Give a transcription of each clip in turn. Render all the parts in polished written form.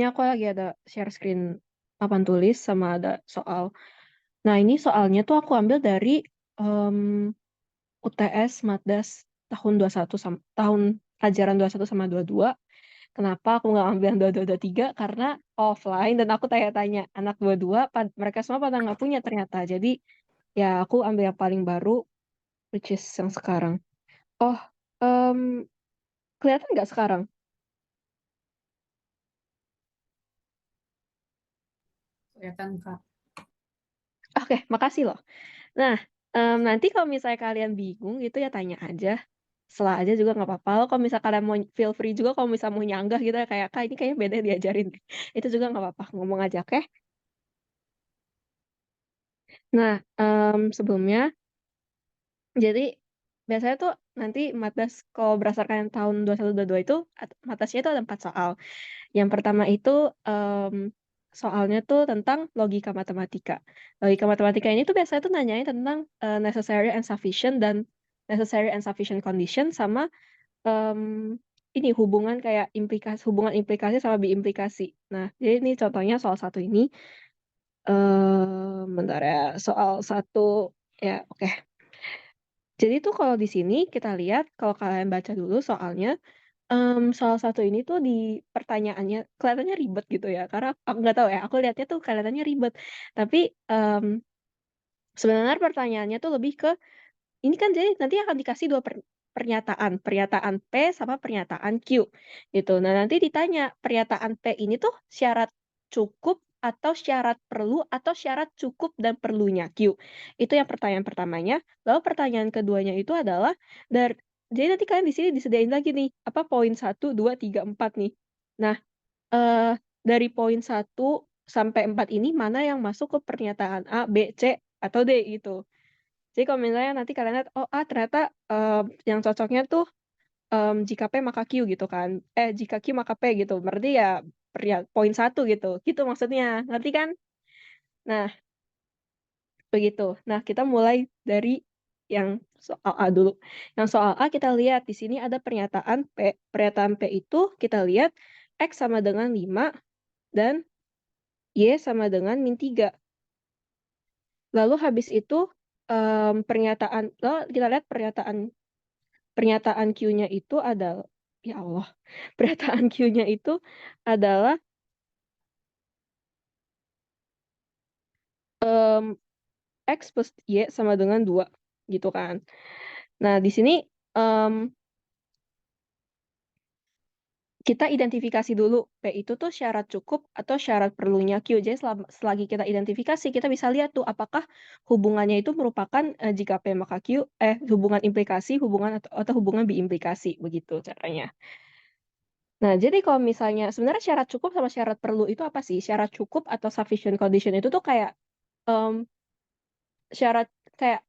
aku lagi ada share screen papan tulis sama ada soal. Nah, ini soalnya tuh aku ambil dari em, UTS Matdas tahun 21 sama tahun ajaran 21 sama 22. Kenapa aku nggak ambil yang 22 23? Karena offline dan aku tanya-tanya anak 22 mereka semua pada nggak punya ternyata. Jadi ya aku ambil yang paling baru, which is yang sekarang. Oh, em, kelihatan nggak sekarang? Kelihatan, Kak. Oke, makasih loh. Nah, nanti kalau misalnya kalian bingung gitu ya tanya aja. Setelah aja juga nggak apa-apa. Kalau misalnya kalian mau feel free juga kalau misalnya mau nyanggah gitu ya, kayak kak ini kayaknya beda diajarin. Itu juga nggak apa-apa. Ngomong aja, oke? Nah, sebelumnya jadi biasanya tuh nanti Matdas kalau berdasarkan tahun 21 22 itu Matdasnya itu ada 4 soal. Yang pertama itu em, soalnya tuh tentang logika matematika. Logika matematika ini tuh biasanya tuh nanyain tentang necessary and sufficient dan necessary and sufficient condition sama em, ini hubungan kayak hubungan implikasi sama biimplikasi. Nah, jadi ini contohnya soal satu ini. Bentar ya, soal satu ya oke. Jadi tuh kalau di sini kita lihat kalau kalian baca dulu soalnya soal satu ini tuh di pertanyaannya kelihatannya ribet gitu ya, karena aku nggak tahu ya, aku lihatnya tuh kelihatannya ribet. Tapi sebenarnya pertanyaannya tuh lebih ke ini kan jadi nanti akan dikasih dua pernyataan, pernyataan P sama pernyataan Q gitu. Nah, nanti ditanya pernyataan P ini tuh syarat cukup atau syarat perlu atau syarat cukup dan perlunya Q. Itu yang pertanyaan pertamanya. Lalu pertanyaan keduanya itu adalah dari jadi nanti kalian di sini disediain lagi nih apa poin 1 2 3 4 nih. Nah, dari poin 1 sampai 4 ini mana yang masuk ke pernyataan A, B, C atau D gitu. Jadi kalau misalnya nanti kalian lihat, oh ternyata yang cocoknya tuh jika P maka Q gitu kan. Jika Q maka P gitu. Berarti ya poin 1 gitu. Gitu maksudnya. Ngerti kan? Nah, begitu. Nah, kita mulai dari yang soal A dulu. Yang soal A kita lihat di sini ada pernyataan P. Pernyataan P itu kita lihat X sama dengan 5 dan Y sama dengan -3. Lalu habis itu lalu kita lihat pernyataan pernyataan Q-nya itu adalah ya Allah. Pernyataan Q-nya itu adalah X plus Y sama dengan 2 gitu kan. Nah, di sini em, kita identifikasi dulu P itu tuh syarat cukup atau syarat perlunya Q. Jadi selagi kita identifikasi, kita bisa lihat tuh apakah hubungannya itu merupakan jika P maka Q, hubungan implikasi, hubungan atau hubungan biimplikasi, begitu caranya. Nah, jadi kalau misalnya sebenarnya syarat cukup sama syarat perlu itu apa sih? Syarat cukup atau sufficient condition itu tuh kayak em, syarat kayak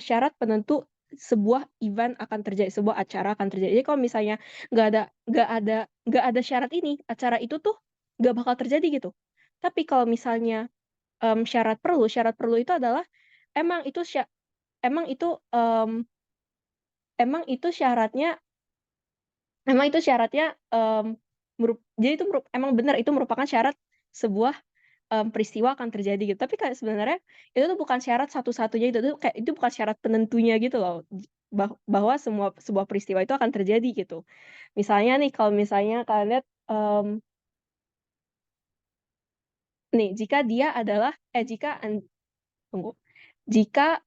syarat penentu sebuah event akan terjadi, sebuah acara akan terjadi. Jadi kalau misalnya nggak ada nggak ada nggak ada syarat ini, acara itu tuh nggak bakal terjadi gitu. Tapi kalau misalnya syarat perlu itu adalah emang itu emang itu em, emang itu syaratnya emang itu syaratnya jadi itu emang benar itu merupakan syarat sebuah peristiwa akan terjadi gitu. Tapi kayak sebenarnya itu tuh bukan syarat satu-satunya itu tuh kayak itu bukan syarat penentunya gitu loh. Bahwa semua sebuah peristiwa itu akan terjadi gitu. Misalnya nih kalau misalnya kalian lihat nih jika dia adalah tunggu. Jika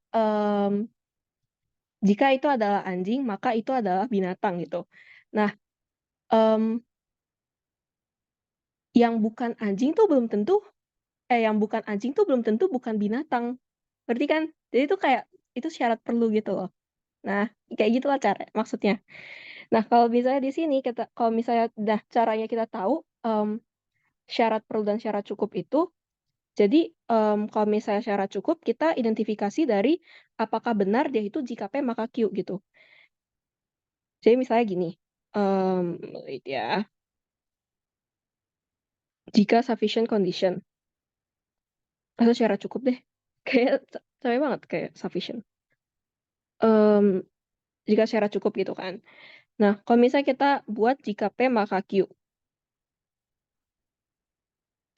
jika itu adalah anjing maka itu adalah binatang gitu. Nah, em, yang bukan anjing tuh belum tentu yang bukan anjing tuh belum tentu bukan binatang. Berarti kan? Jadi itu kayak itu syarat perlu gitu loh. Nah, kayak gitulah cara maksudnya. Nah, kalau misalnya di sini kita kalau misalnya dah caranya kita tahu em, syarat perlu dan syarat cukup itu, jadi kalau misalnya syarat cukup kita identifikasi dari apakah benar dia itu jika P maka Q gitu. Jadi misalnya gini, wait ya, jika sufficient condition atau syarat cukup deh, kayak capek banget kayak sufficient. jika syarat cukup gitu kan. Nah, kalau misalnya kita buat jika P maka Q.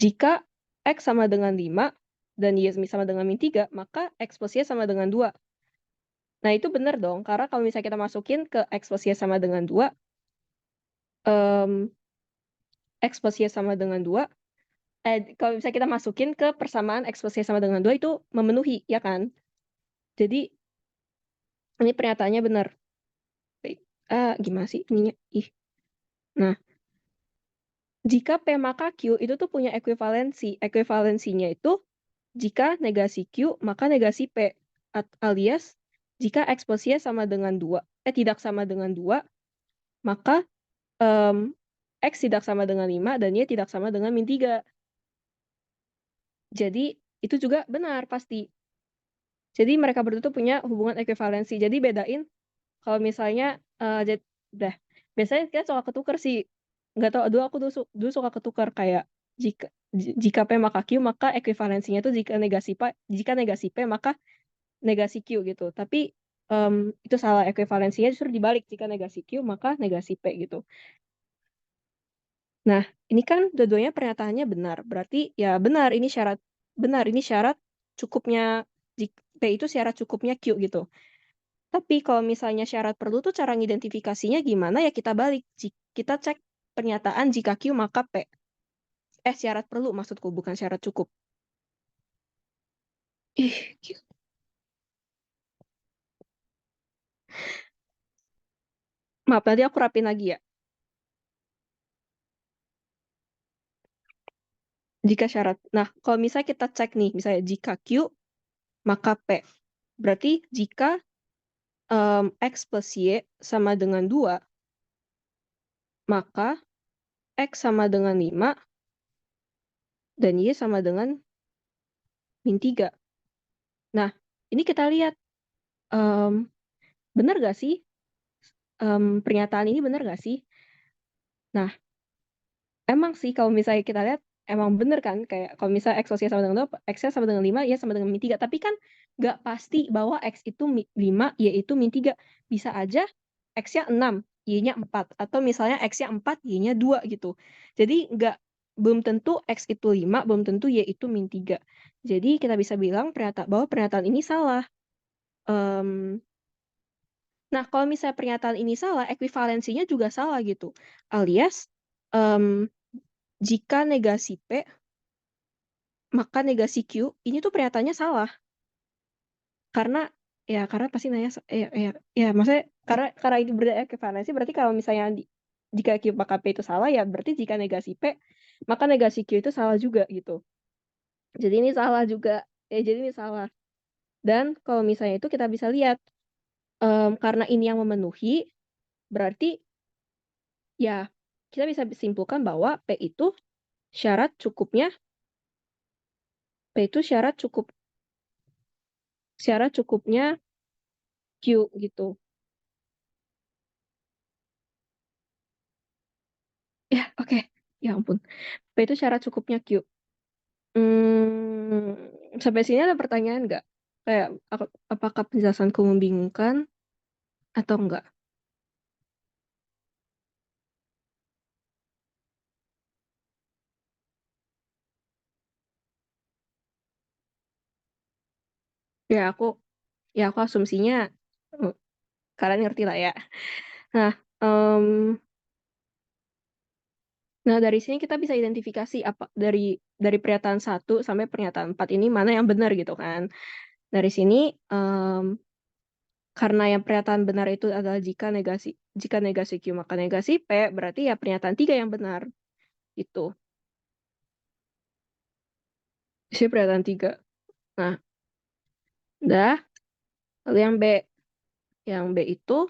Jika X sama dengan 5 dan Y sama dengan min 3, maka X plus Y sama dengan 2. Nah, itu benar dong, karena kalau misalnya kita masukin ke X plus Y sama dengan 2, X plus Y sama dengan 2, kalau misalnya kita masukin ke persamaan X plus Y sama dengan 2 itu memenuhi, ya kan? Jadi, ini pernyataannya benar. Gimana sih ininya? Nah, jika P maka Q itu tuh punya ekuivalensi. Ekuivalensinya itu jika negasi Q maka negasi P, alias jika X plus Y sama dengan 2, tidak sama dengan 2, maka X tidak sama dengan 5 dan Y tidak sama dengan min 3. Jadi itu juga benar pasti. Jadi mereka berdua tuh punya hubungan ekuivalensi. Jadi bedain kalau misalnya biasanya kita suka ketukar sih. Nggak tahu, dulu aku dulu suka ketukar kayak jika P maka Q maka ekuivalensinya itu jika negasi P maka negasi Q gitu. Tapi itu salah, ekuivalensinya justru dibalik, jika negasi Q maka negasi P gitu. Nah, ini kan dua-duanya pernyataannya benar. Berarti ya benar ini syarat cukupnya P itu syarat cukupnya Q gitu. Tapi kalau misalnya syarat perlu tuh cara ngidentifikasinya gimana ya, kita balik. Kita cek pernyataan jika Q maka P. Syarat perlu maksudku, bukan syarat cukup. Maaf, nanti aku rapin lagi ya. Jika syarat. Nah, kalau misalnya kita cek nih, misalnya jika Q maka P. Berarti jika X plus Y sama dengan 2, maka X sama dengan 5 dan Y sama dengan min 3. Nah, ini kita lihat, benar gak sih? Pernyataan ini benar gak sih? Nah, emang sih kalau misalnya kita lihat, emang bener kan? Kayak kalau misalnya X plus Y sama dengan 2, X-nya sama dengan 5, Y sama dengan min 3. Tapi kan gak pasti bahwa X itu 5, Y itu min 3. Bisa aja X-nya 6, Y-nya 4. Atau misalnya X-nya 4, Y-nya 2 gitu. Jadi belum tentu X itu 5, belum tentu Y itu min 3. Jadi kita bisa bilang bahwa pernyataan ini salah. Nah, kalau misalnya pernyataan ini salah, ekuivalensinya juga salah gitu. Alias, jika negasi P, maka negasi Q, ini tuh pernyataannya salah. Karena pasti nanya, maksudnya karena ini berekuivalensi, berarti kalau misalnya jika Q maka P itu salah, ya berarti jika negasi P, maka negasi Q itu salah juga gitu. Jadi ini salah juga. Jadi ini salah. Dan kalau misalnya itu kita bisa lihat, karena ini yang memenuhi, berarti ya kita bisa simpulkan bahwa P itu syarat cukupnya Q gitu. Ya, oke. Ya ampun. P itu syarat cukupnya Q. Sampai sini ada pertanyaan nggak? Kayak apakah penjelasanku membingungkan atau enggak? Ya aku asumsinya kalian ngerti lah ya. Nah, dari sini kita bisa identifikasi apa dari pernyataan 1 sampai pernyataan 4 ini mana yang benar gitu kan. Dari sini karena yang pernyataan benar itu adalah jika negasi Q maka negasi P, berarti ya pernyataan 3 yang benar. Itu. Isi pernyataan 3. Nah, udah. Lalu yang B. Yang B itu,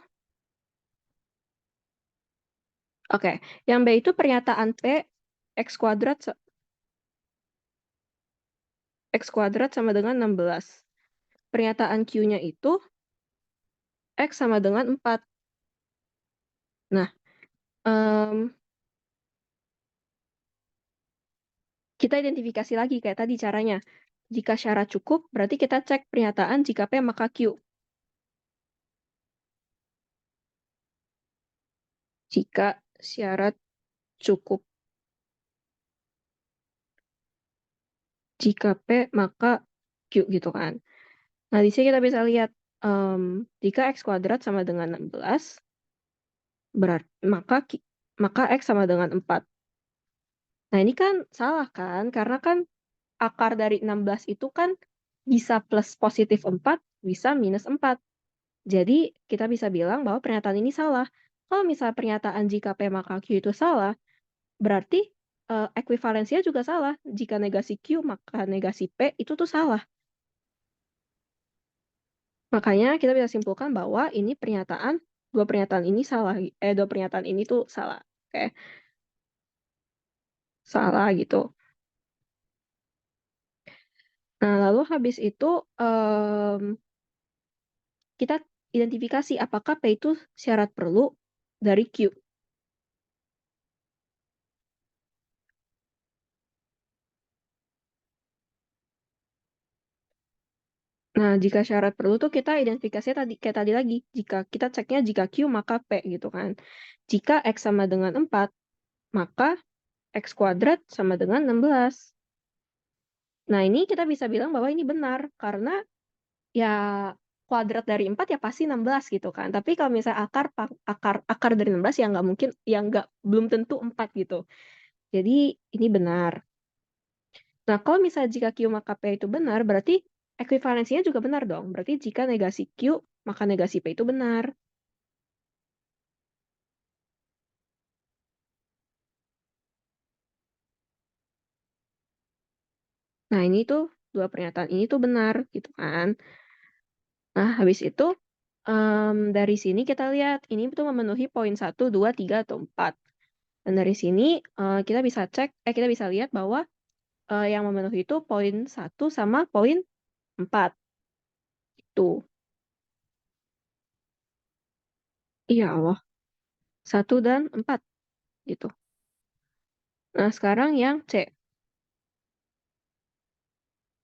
oke. Yang B itu pernyataan P X kuadrat sama dengan 16. Pernyataan Q-nya itu X sama dengan 4. Nah, kita identifikasi lagi kayak tadi caranya. Jika syarat cukup, berarti kita cek pernyataan jika P maka Q. jika syarat cukup. Jika P maka Q gitu kan. Nah, di sini kita bisa lihat, jika X kuadrat sama dengan 16, maka X sama dengan 4. Nah, ini kan salah kan, karena kan akar dari 16 itu kan bisa plus positif 4, bisa minus 4. Jadi, kita bisa bilang bahwa pernyataan ini salah. Kalau misal pernyataan jika P maka Q itu salah, berarti, ekuivalensinya juga salah. Jika negasi Q maka negasi P itu tuh salah. Makanya kita bisa simpulkan bahwa ini dua pernyataan ini salah, dua pernyataan ini tuh salah. Oke, salah gitu. Nah, lalu habis itu, kita identifikasi apakah P itu syarat perlu dari Q. Nah, jika syarat perlu tuh kita identifikasinya kayak tadi lagi, jika kita ceknya jika Q maka P gitu kan. Jika X sama dengan 4, maka X kuadrat sama dengan 16. Nah, ini kita bisa bilang bahwa ini benar, karena ya kuadrat dari 4 ya pasti 16 gitu kan. Tapi kalau misalnya akar dari 16 ya nggak mungkin, ya belum tentu 4 gitu. Jadi ini benar. Nah, kalau misalnya jika Q maka P itu benar, berarti ekuivalensinya juga benar dong. Berarti jika negasi Q, maka negasi P itu benar. Nah, ini tuh dua pernyataan ini tuh benar gitu kan. Nah, habis itu dari sini kita lihat ini tuh memenuhi poin 1, 2, 3, atau 4. Dan dari sini kita bisa lihat bahwa yang memenuhi itu poin 1 sama poin 4. Itu. Iya Allah. 1 dan 4 gitu. Nah, sekarang yang C.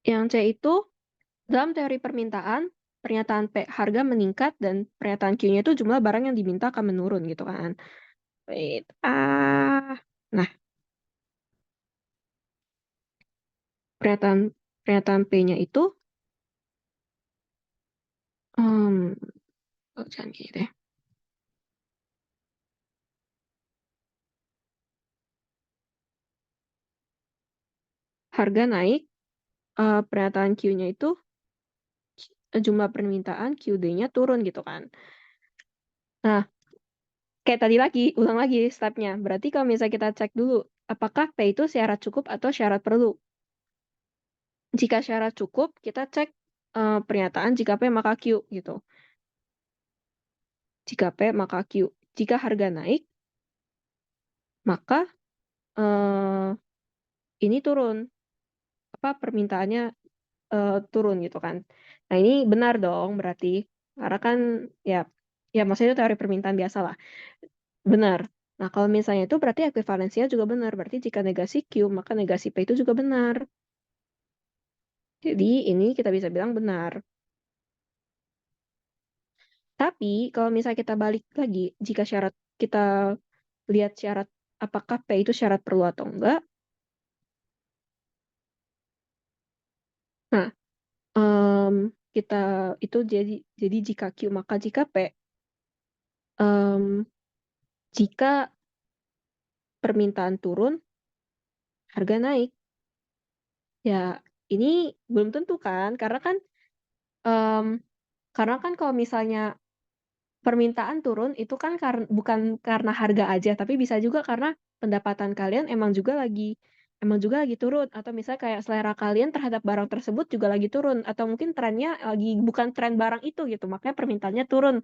Yang C itu dalam teori permintaan, pernyataan P harga meningkat dan pernyataan Q-nya itu jumlah barang yang diminta akan menurun gitu kan. Wait. Nah, pernyataan pernyataan P-nya itu hmm, jangan gitu deh. Harga naik, pernyataan Q-nya itu jumlah permintaan QD-nya turun gitu kan. Nah, kayak tadi lagi, ulang lagi stepnya. Berarti kalau misalnya kita cek dulu, apakah P itu syarat cukup atau syarat perlu? Jika syarat cukup, kita cek pernyataan jika P maka Q gitu. Jika P maka Q. Jika harga naik, maka eh, ini turun. Apa permintaannya turun gitu kan. Nah, ini benar dong berarti. Karena kan ya ya maksudnya itu teori permintaan biasa lah. Benar. Nah, kalau misalnya itu berarti ekuivalensinya juga benar. Berarti jika negasi Q, maka negasi P itu juga benar. Jadi ini kita bisa bilang benar. Tapi kalau misalnya kita balik lagi, jika kita lihat syarat apakah P itu syarat perlu atau enggak. Nah, kita itu jadi jika Q maka jika P, em, jika permintaan turun, harga naik. Ya, ini belum tentu kan, em, karena kan kalau misalnya permintaan turun itu kan bukan karena harga aja, tapi bisa juga karena pendapatan kalian emang juga lagi turun, atau misalnya kayak selera kalian terhadap barang tersebut juga lagi turun, atau mungkin trennya lagi bukan tren barang itu gitu, makanya permintaannya turun.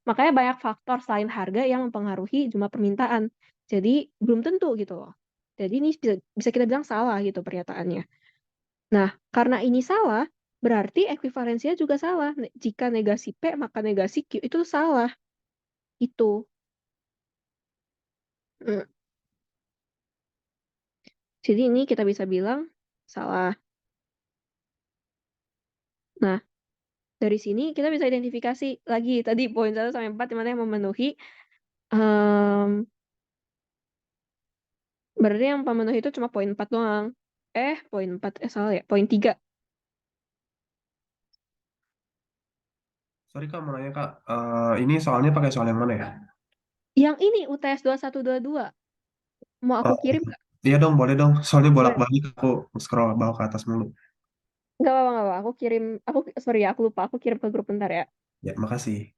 Makanya banyak faktor selain harga yang mempengaruhi jumlah permintaan. Jadi belum tentu gitu loh. Jadi ini bisa bisa kita bilang salah gitu pernyataannya. Nah, karena ini salah, berarti ekuivalensinya juga salah. Jika negasi P, maka negasi Q itu salah. Itu. Mm. Jadi ini kita bisa bilang salah. Nah, dari sini kita bisa identifikasi lagi tadi poin 1 sampai 4 di mana yang memenuhi Em, Berarti yang pemenuh itu cuma poin 4 doang. Poin 4, salah ya, poin 3. Sorry Kak, mau nanya Kak. Ini soalnya pakai soal yang mana ya? Yang ini UTS 2122. Mau aku Oh, kirim nggak? iya dong, boleh dong. Soalnya Boleh. bolak-balik aku scroll bawah ke atas mulu. Nggak apa-apa, nggak apa. Aku kirim, sorry ya, aku lupa. Aku kirim ke grup bentar ya. Ya, makasih.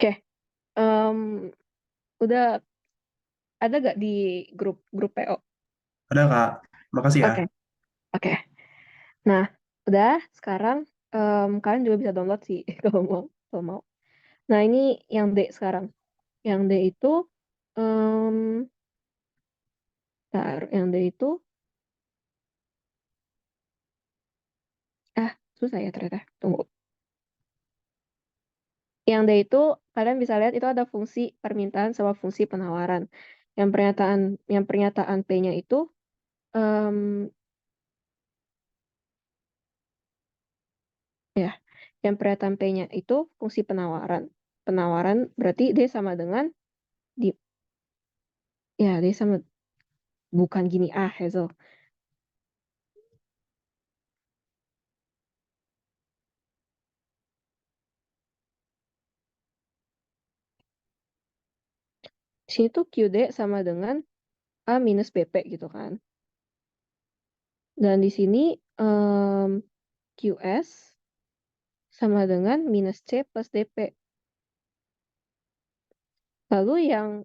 Oke, em, udah ada gak di grup grup PO? Ada Kak. Makasih ya. Oke, oke. Nah, udah sekarang kalian juga bisa download sih kalau mau, kalau mau. Nah, ini yang D sekarang. Yang D itu em yang D itu susah ya ternyata. Tunggu. Yang D itu kalian bisa lihat itu ada fungsi permintaan sama fungsi penawaran. Yang pernyataan P-nya itu em, ya, yang pernyataan P-nya itu fungsi penawaran. Penawaran berarti D sama dengan di ya D sama bukan gini Hazel. Di sini tuh QD sama dengan A minus BP gitu kan. Dan di sini QS sama dengan minus C plus DP. Lalu yang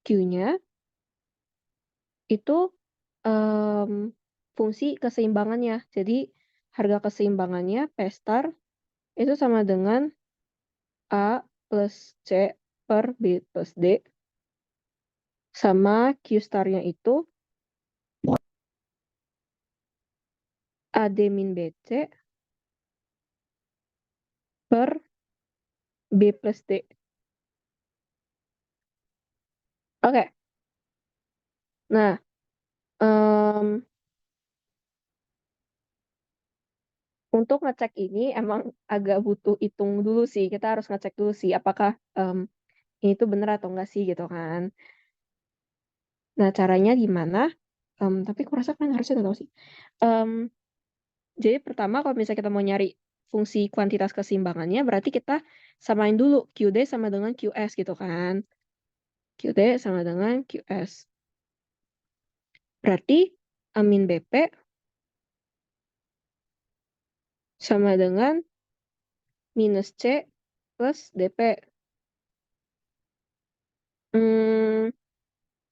Q-nya itu fungsi keseimbangannya. Jadi harga keseimbangannya P star itu sama dengan A plus C per B plus D sama Q starnya itu AD min BC per B plus D. Oke, nah untuk ngecek ini emang agak butuh hitung dulu sih. Kita harus ngecek dulu sih apakah ini tuh bener atau enggak sih gitu kan. Nah, caranya gimana? Tapi aku rasa kan harusnya udah tahu sih. Em, jadi pertama kalau misalnya kita mau nyari fungsi kuantitas keseimbangannya, berarti kita samain dulu QD sama dengan QS gitu kan. QD sama dengan QS. Berarti amin BP sama dengan minus C plus DP. Hmm,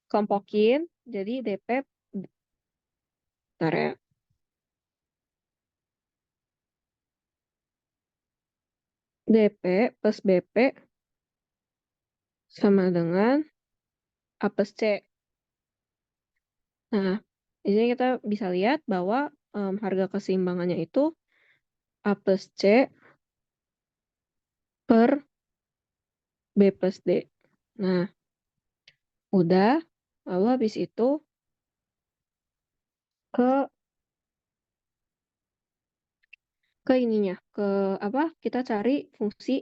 Kelompokin, jadi DP, bentar ya. DP plus BP sama dengan A plus C. Nah, di sini kita bisa lihat bahwa harga keseimbangannya itu A plus C per B plus D. Nah, udah. Lalu habis itu ke ininya, ke apa? Kita cari fungsi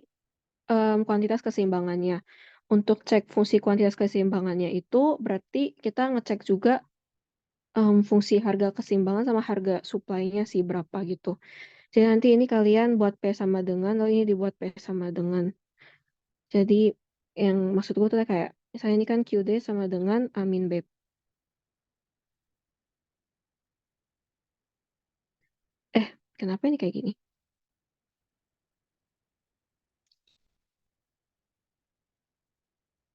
kuantitas keseimbangannya. Untuk cek fungsi kuantitas keseimbangannya itu berarti kita ngecek juga fungsi harga keseimbangan sama harga supply-nya sih berapa gitu. Jadi nanti ini kalian buat P sama dengan, lalu ini dibuat P sama dengan. Jadi yang maksud gue tuh kayak, misalnya ini kan QD sama dengan Amin B. Kenapa ini kayak gini?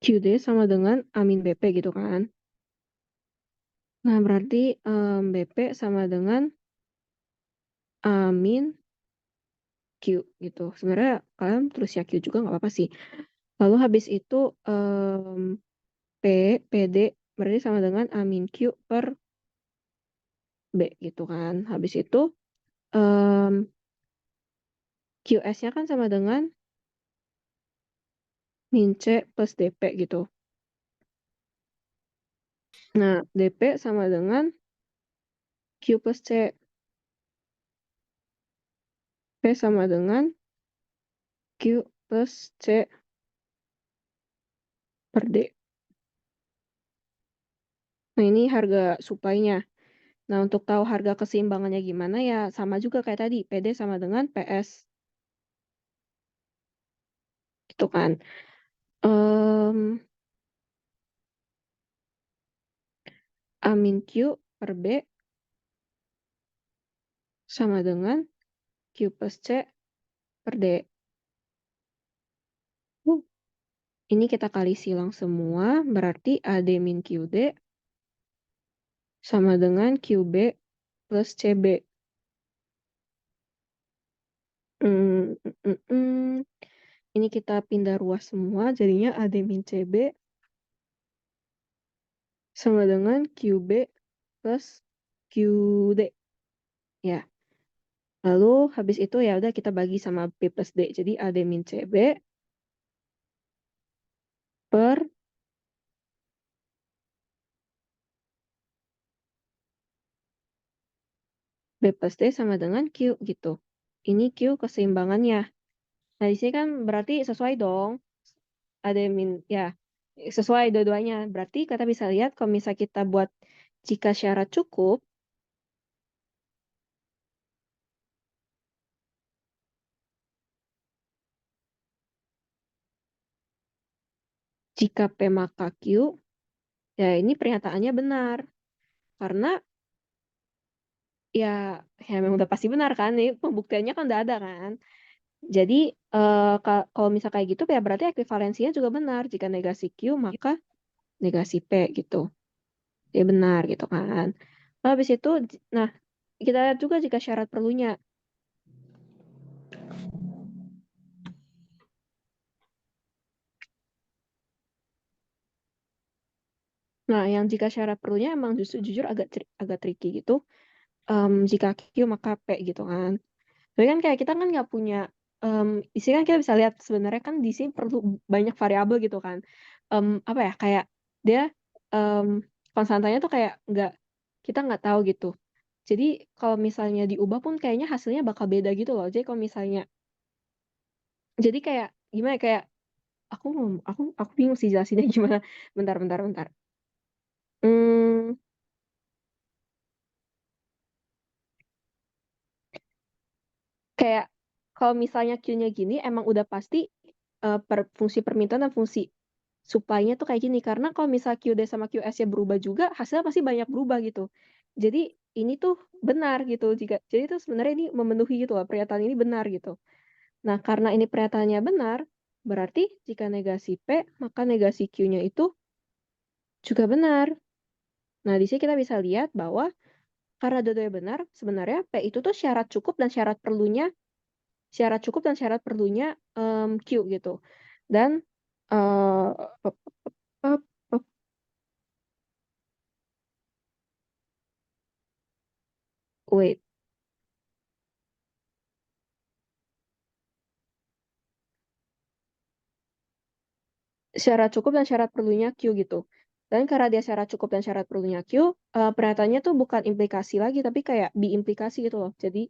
QD sama dengan Amin BP gitu kan. Nah berarti BP sama dengan Amin Q gitu. Sebenarnya kalian tulis ya Q juga nggak apa-apa sih. Lalu habis itu P, PD berarti sama dengan Amin Q per B gitu kan. Habis itu QS-nya kan sama dengan min C plus DP gitu. Nah, DP sama dengan Q plus C. P sama dengan Q plus C per D. Nah, ini harga supply-nya. Nah, untuk tahu harga keseimbangannya gimana ya sama juga kayak tadi. PD sama dengan PS. Gitu kan. Amin Q per B sama dengan Q plus C per D. Ini kita kali silang semua, berarti AD min QD sama dengan QB plus CB. Ini kita pindah ruas semua, jadinya AD min CB sama dengan QB plus QD. Ya. Lalu habis itu ya udah kita bagi sama B plus D. Jadi AD min CB per B plus D sama dengan Q gitu. Ini Q keseimbangannya. Nah, di sini kan berarti sesuai dong. Ada min, ya, sesuai dua-duanya. Berarti kita bisa lihat kalau misalnya kita buat jika syarat cukup, jika P maka Q, ya ini pernyataannya benar. Karena ya memang udah pasti benar kan, ini pembuktiannya kan udah ada kan. Jadi kalau misalnya kayak gitu ya berarti ekuivalensinya juga benar. Jika negasi Q maka negasi P gitu. Ya benar gitu kan. Lalu habis itu, nah kita lihat juga jika syarat perlunya. Nah, yang jika syarat perlunya emang justru jujur agak tricky gitu. Jika Q maka P gitu kan. Tapi kan kayak kita kan nggak punya di sini kan kita bisa lihat sebenarnya kan di sini perlu banyak variabel gitu kan. Apa ya kayak dia um, konstantanya tuh kayak kita nggak tahu gitu. Jadi kalau misalnya diubah pun kayaknya hasilnya bakal beda gitu loh. Jadi kalau misalnya jadi kayak gimana ya, kayak aku bingung sih jelasinnya gimana. Bentar. Hmm, kayak kalau misalnya Q-nya gini emang udah pasti fungsi permintaan dan fungsi supply-nya tuh kayak gini karena kalau misal QD sama QS-nya berubah juga hasilnya pasti banyak berubah gitu. Jadi ini tuh benar gitu jadi itu sebenarnya ini memenuhi gitu loh, pernyataan ini benar gitu. Nah, karena ini pernyataannya benar, berarti jika negasi P, maka negasi Q-nya itu juga benar. Nah, di sini kita bisa lihat bahwa karena dua-duanya benar, sebenarnya P itu tuh syarat cukup dan syarat perlunya Q gitu. Dan uh, wait, syarat cukup dan syarat perlunya Q gitu. Dan karena dia syarat cukup dan syarat perlunya Q, pernyataannya tuh bukan implikasi lagi, tapi kayak biimplikasi gitu loh. Jadi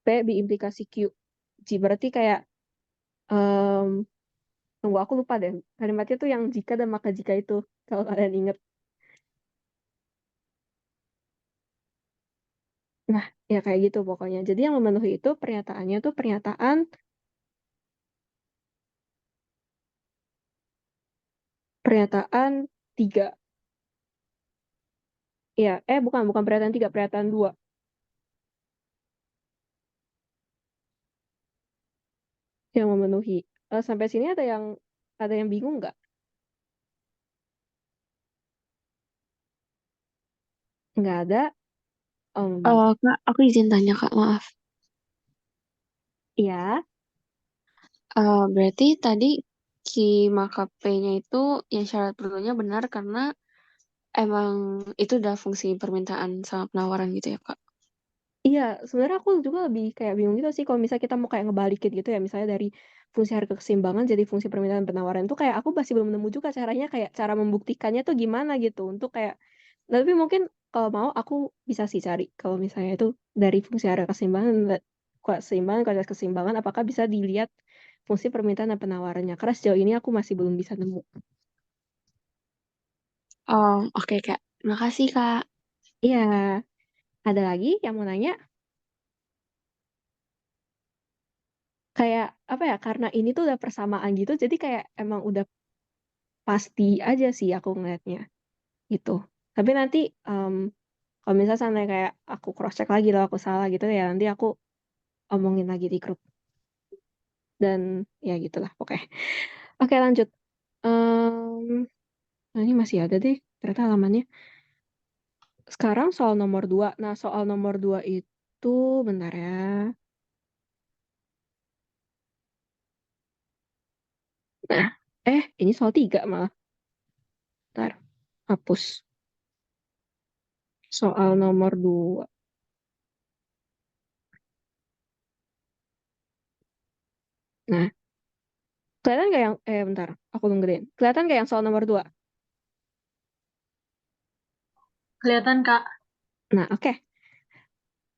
P biimplikasi Q. Jadi berarti kayak um, tunggu aku lupa deh. Kalimatnya tuh yang jika dan maka jika itu kalau kalian inget. Nah, ya kayak gitu pokoknya. Jadi yang memenuhi itu pernyataannya tuh pernyataan 3. Ya, bukan pernyataan 3, pernyataan 2 yang memenuhi. Sampai sini ada yang bingung nggak? Nggak ada. Kak, aku izin tanya Kak, maaf. Ya, Berarti tadi key markup P-nya itu yang syarat perlunya benar karena emang itu udah fungsi permintaan sama penawaran gitu ya Kak? iya. Sebenarnya aku juga lebih kayak bingung gitu sih kalau misalnya kita mau kayak ngebalikin gitu ya, misalnya dari fungsi harga keseimbangan jadi fungsi permintaan penawaran tuh kayak aku masih belum nemu juga caranya, kayak cara membuktikannya tuh gimana gitu untuk kayak. Tapi mungkin kalau mau aku bisa sih cari kalau misalnya itu dari fungsi harga keseimbangan, keseimbangan, kualitas keseimbangan apakah bisa dilihat fungsi permintaan dan penawarannya. Karena sejauh ini aku masih belum bisa nemu. Oh, oke Kak. Makasih Kak. Iya, ada lagi yang mau nanya? Kayak apa ya? Karena ini tuh udah persamaan gitu, jadi kayak emang udah pasti aja sih aku ngeliatnya gitu. Tapi nanti kalau misalnya sampai kayak aku cross check lagi loh aku salah gitu ya, nanti aku omongin lagi di grup dan ya gitulah oke. Oke, lanjut. Nah, ini masih ada deh ternyata halamannya. Sekarang soal nomor 2. Nah, soal nomor 2 itu bentar ya. Nah, ini soal 3 malah. Bentar, hapus. Soal nomor 2. Nah, kelihatan nggak yang, bentar, aku belum gedein. Kelihatan nggak yang soal nomor 2? Kelihatan, Kak. Nah, oke.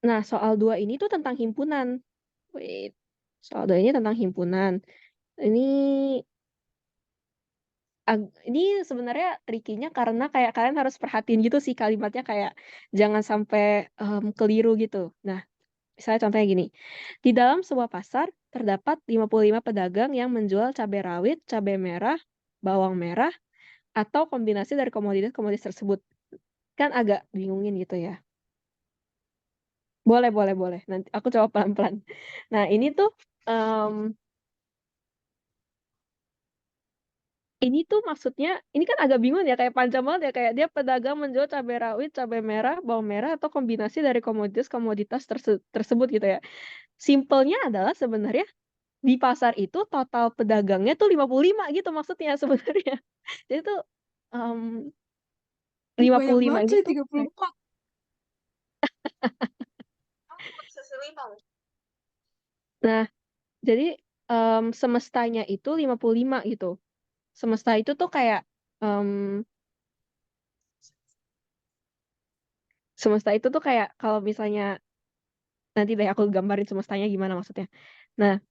Nah, soal 2 ini tuh tentang himpunan. Wait, soal 2 ini tentang himpunan. Ini ini sebenarnya trikinya karena kayak kalian harus perhatiin gitu sih kalimatnya, kayak jangan sampai keliru gitu. Nah, misalnya contohnya gini. Di dalam sebuah pasar terdapat 55 pedagang yang menjual cabai rawit, cabai merah, bawang merah, atau kombinasi dari komoditas-komoditas tersebut. Kan agak bingungin gitu ya. Boleh, boleh, boleh. Nanti aku coba pelan-pelan. Nah, ini tuh ini tuh maksudnya, ini kan agak bingung ya, kayak panjang banget ya, kayak dia pedagang menjual cabai rawit, cabai merah, bawang merah, atau kombinasi dari komoditas-komoditas tersebut gitu ya. Simpelnya adalah sebenarnya di pasar itu total pedagangnya tuh 55 gitu maksudnya sebenarnya. Jadi tuh um, Banyak 55 banget ini sih, tuh 34. nah, jadi semestanya itu 55 gitu. Semesta itu tuh kayak em, semesta itu tuh kayak kalau misalnya nanti deh aku gambarin semestanya gimana maksudnya. Nah,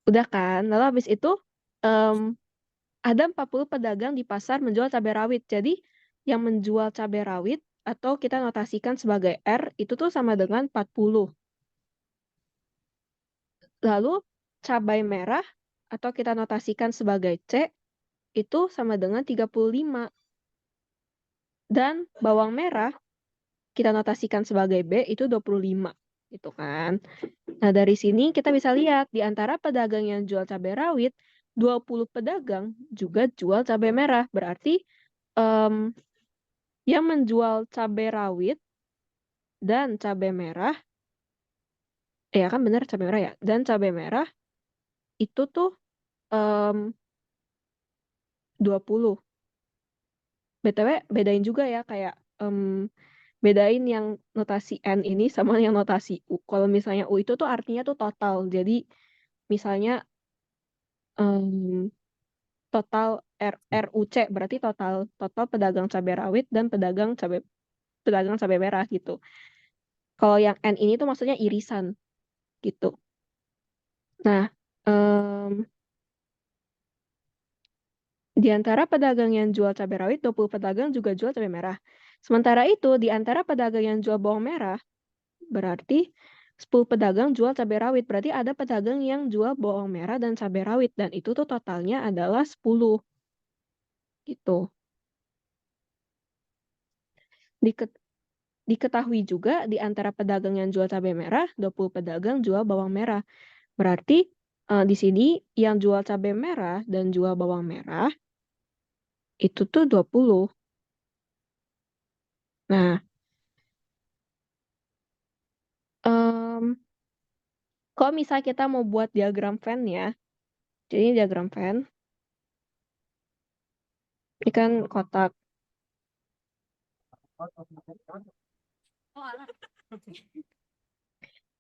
udah kan. Lalu habis itu em, ada 40 pedagang di pasar menjual cabai rawit. Jadi yang menjual cabai rawit atau kita notasikan sebagai R itu tuh sama dengan 40. Lalu cabai merah atau kita notasikan sebagai C itu sama dengan 35. Dan bawang merah kita notasikan sebagai B itu 25. Gitu kan. Nah, dari sini kita bisa lihat di antara pedagang yang jual cabai rawit, 20 pedagang juga jual cabai merah. Berarti em, yang menjual cabai rawit dan cabai merah, ya kan benar cabai merah ya, dan cabai merah itu tuh em, 20. BTW bedain juga ya kayak bedain yang notasi N ini sama yang notasi U. Kalau misalnya U itu tuh artinya tuh total. Jadi misalnya em, total RUC berarti total total pedagang cabai rawit dan pedagang cabai merah gitu. Kalau yang N ini tuh maksudnya irisan gitu. Nah, di antara pedagang yang jual cabai rawit, 20 pedagang juga jual cabai merah. Sementara itu, di antara pedagang yang jual bawang merah, berarti 10 pedagang jual cabai rawit. Berarti ada pedagang yang jual bawang merah dan cabai rawit. Dan itu tuh totalnya adalah 10. Gitu. Diketahui juga di antara pedagang yang jual cabai merah, 20 pedagang jual bawang merah. Berarti di sini yang jual cabai merah dan jual bawang merah itu tuh 20. Nah, kalau misalnya kita mau buat diagram Venn ya, jadi ini diagram Venn, ini kan kotak.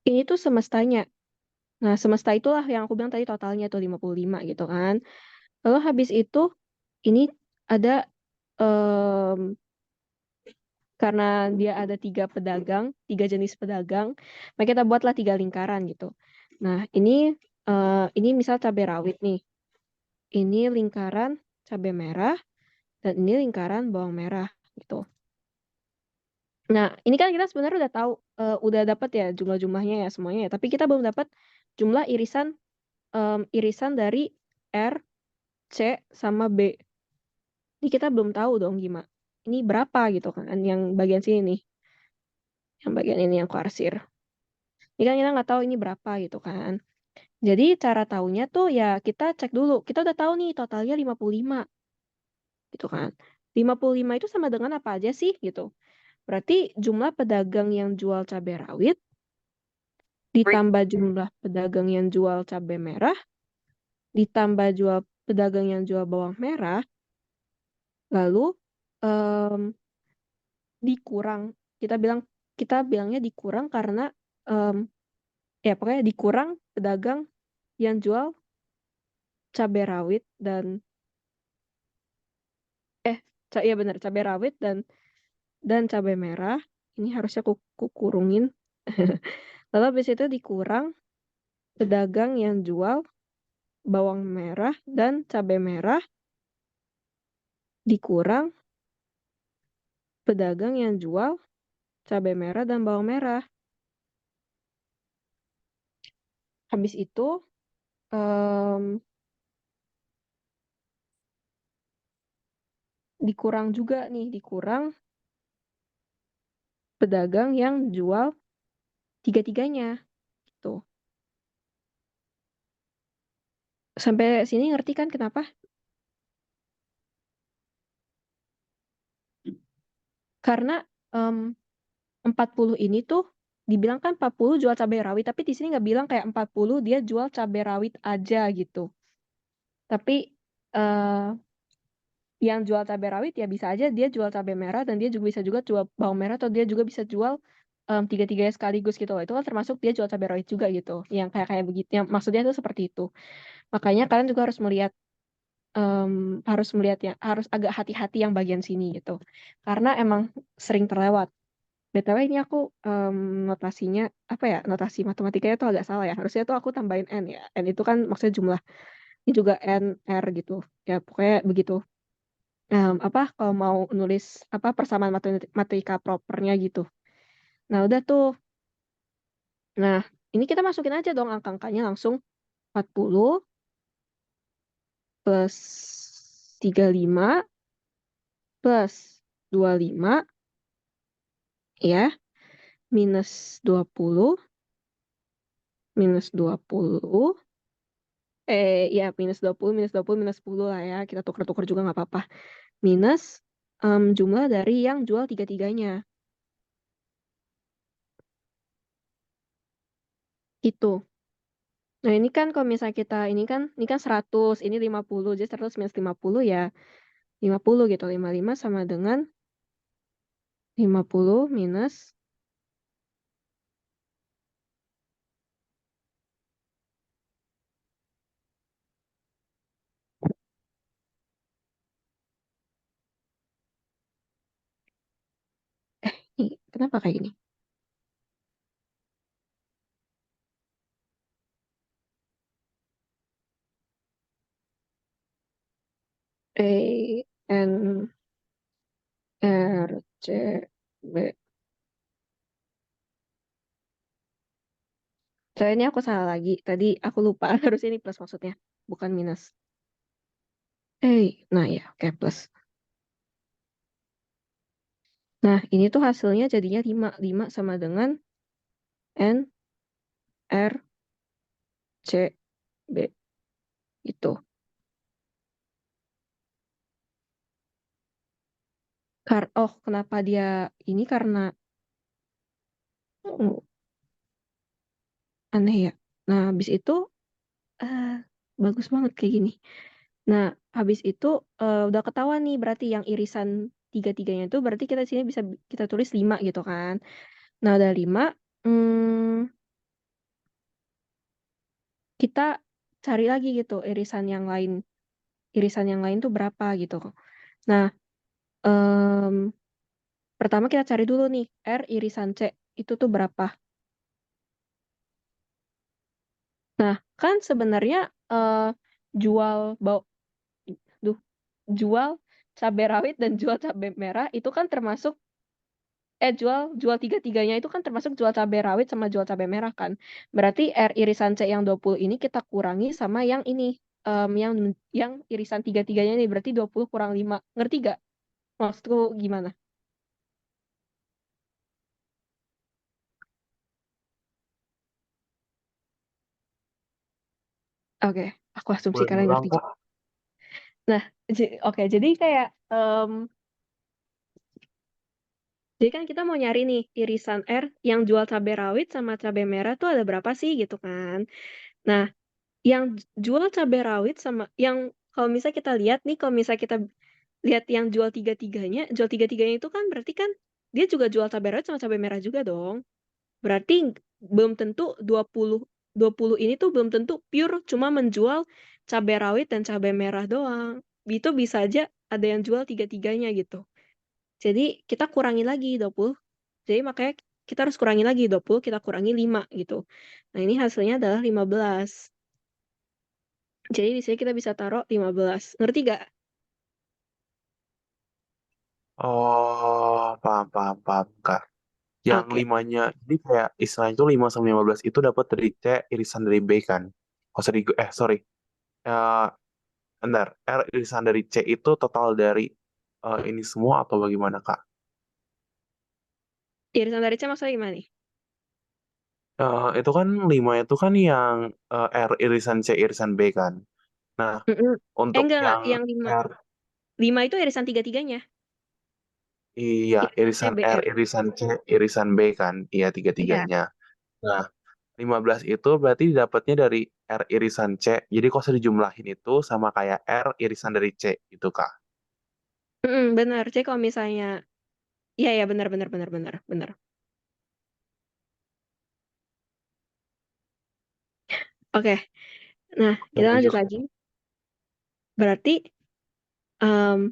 Ini tuh semestanya. Nah, semesta itulah yang aku bilang tadi totalnya tuh 55 gitu kan. Lalu habis itu ini ada karena dia ada 3 jenis pedagang, maka kita buatlah 3 lingkaran gitu. Nah, ini misal cabai rawit nih. Ini lingkaran cabai merah dan ini lingkaran bawang merah gitu. Nah, ini kan kita sebenarnya udah tahu, udah dapat ya jumlah-jumlahnya ya semuanya ya. Tapi kita belum dapat jumlah irisan dari R, C, sama B. Ini kita belum tahu dong gimana. Ini berapa gitu kan yang bagian sini nih. Yang bagian ini yang kuarsir. Ini kan kita nggak tahu ini berapa gitu kan. Jadi cara taunya tuh ya kita cek dulu. Kita udah tahu nih totalnya 55 gitu kan. 55 itu sama dengan apa aja sih gitu. Berarti jumlah pedagang yang jual cabai rawit ditambah jumlah pedagang yang jual cabai merah ditambah pedagang yang jual bawang merah lalu em, dikurang kita bilangnya dikurang karena em, ya pokoknya dikurang pedagang yang jual cabai rawit dan ya benar cabai rawit dan cabai merah ini harusnya ku kurungin. Lalu habis itu dikurang pedagang yang jual bawang merah dan cabai merah dikurang pedagang yang jual cabai merah dan bawang merah. Habis itu dikurang juga nih, dikurang pedagang yang jual tiga-tiganya gitu. Sampai sini ngerti kan kenapa? Karena 40 ini tuh dibilang kan 40 jual cabai rawit, tapi di sini nggak bilang kayak 40 dia jual cabai rawit aja gitu. Tapi eh yang jual cabai rawit ya bisa aja dia jual cabai merah dan dia juga bisa juga jual bawang merah atau dia juga bisa jual tiga-tiganya sekaligus gitu loh. Itu kan termasuk dia jual cabai rawit juga gitu. Yang kayak begitu. Yang maksudnya itu seperti itu. Makanya kalian juga harus melihat ya, harus agak hati-hati yang bagian sini gitu. Karena emang sering terlewat. BTW ini aku notasinya apa ya? Notasi matematikanya tuh agak salah ya. Harusnya tuh aku tambahin N ya. N itu kan maksudnya jumlah. Ini juga N, R gitu. Ya pokoknya begitu. Apa kalau mau nulis apa persamaan matematika propernya gitu. Nah, udah tuh. Nah, ini kita masukin aja dong angka-angkanya langsung 40 plus 35 plus 25 ya, minus 20 minus 20 ya minus 10 lah ya. Kita tuker-tuker juga nggak apa-apa. Minus jumlah dari yang jual tiga-tiganya. Itu. Nah, ini kan kalau misalnya ini kan 100, ini 50, jadi 100 minus 50 ya 50 gitu. 55 sama dengan 50 minus kenapa kayak gini? E N R C B. Saya ini aku salah lagi. Tadi aku lupa harus ini plus maksudnya, bukan minus. Nah ya, oke plus. Nah, ini tuh hasilnya jadinya 5. 5 sama dengan N R C B. Itu. Kenapa dia ini karena oh, aneh ya. Nah, habis itu bagus banget kayak gini. Nah, habis itu udah ketahuan nih berarti yang irisan tiga-tiganya itu berarti kita sini bisa kita tulis 5 gitu kan. Nah, ada 5, kita cari lagi gitu irisan yang lain. Irisan yang lain tuh berapa gitu. Nah, em, pertama kita cari dulu nih R irisan C itu tuh berapa. Nah, kan sebenarnya jual bau duh, jual cabai rawit dan jual cabai merah itu kan termasuk jual jual tiga-tiganya itu kan termasuk jual cabai rawit sama jual cabai merah kan. Berarti R irisan C yang 20 ini kita kurangi sama yang ini yang irisan tiga-tiganya ini berarti 20 kurang 5. Ngerti gak? Maksudku gimana? Oke, aku asumsi Boleh kalian diulang, ngerti Kak? juga. Nah, oke, jadi kayak jadi kan kita mau nyari nih irisan R yang jual cabai rawit sama cabai merah tuh ada berapa sih gitu kan. Nah, yang jual cabai rawit sama yang kalau misalnya kita lihat nih, kalau misalnya kita lihat yang jual tiga-tiganya itu kan berarti kan dia juga jual cabai rawit sama cabai merah juga dong. Berarti belum tentu 20 ini tuh belum tentu pure cuma menjual cabai rawit dan cabai merah doang. Itu bisa aja ada yang jual tiga-tiganya gitu. Jadi kita kurangi lagi 20. Jadi makanya kita harus kurangi lagi 20, kita kurangi 5 gitu. Nah, ini hasilnya adalah 15. Jadi di sini kita bisa taruh 15. Ngerti gak? Oh, paham, paham, paham, Kak. Yang Oke. limanya, jadi kayak istilahnya itu 5 sampai 15 itu dapat dari C, irisan dari B kan? Oh, sorry. Eh, bentar. R irisan dari C itu total dari ini semua atau bagaimana, Kak? Irisan dari C maksudnya gimana nih? Itu kan 5 itu kan yang R irisan C irisan B kan? Nah, Mm-mm. untuk Enggak. yang Yang 5. R, 5 itu irisan tiga-tiganya. iya, Irisan C, irisan B, R, F. irisan C, irisan B kan? Iya, Iya. tiga-tiganya. Nah, 15 itu berarti dapatnya dari R irisan C. Jadi kalau saya dijumlahin itu sama kayak R irisan dari C gitu, Kak. Benar. C kalau misalnya... Iya, ya, benar, benar, benar, benar, benar. Oke. Nah, Dan kita lanjut lanjut. lagi. Berarti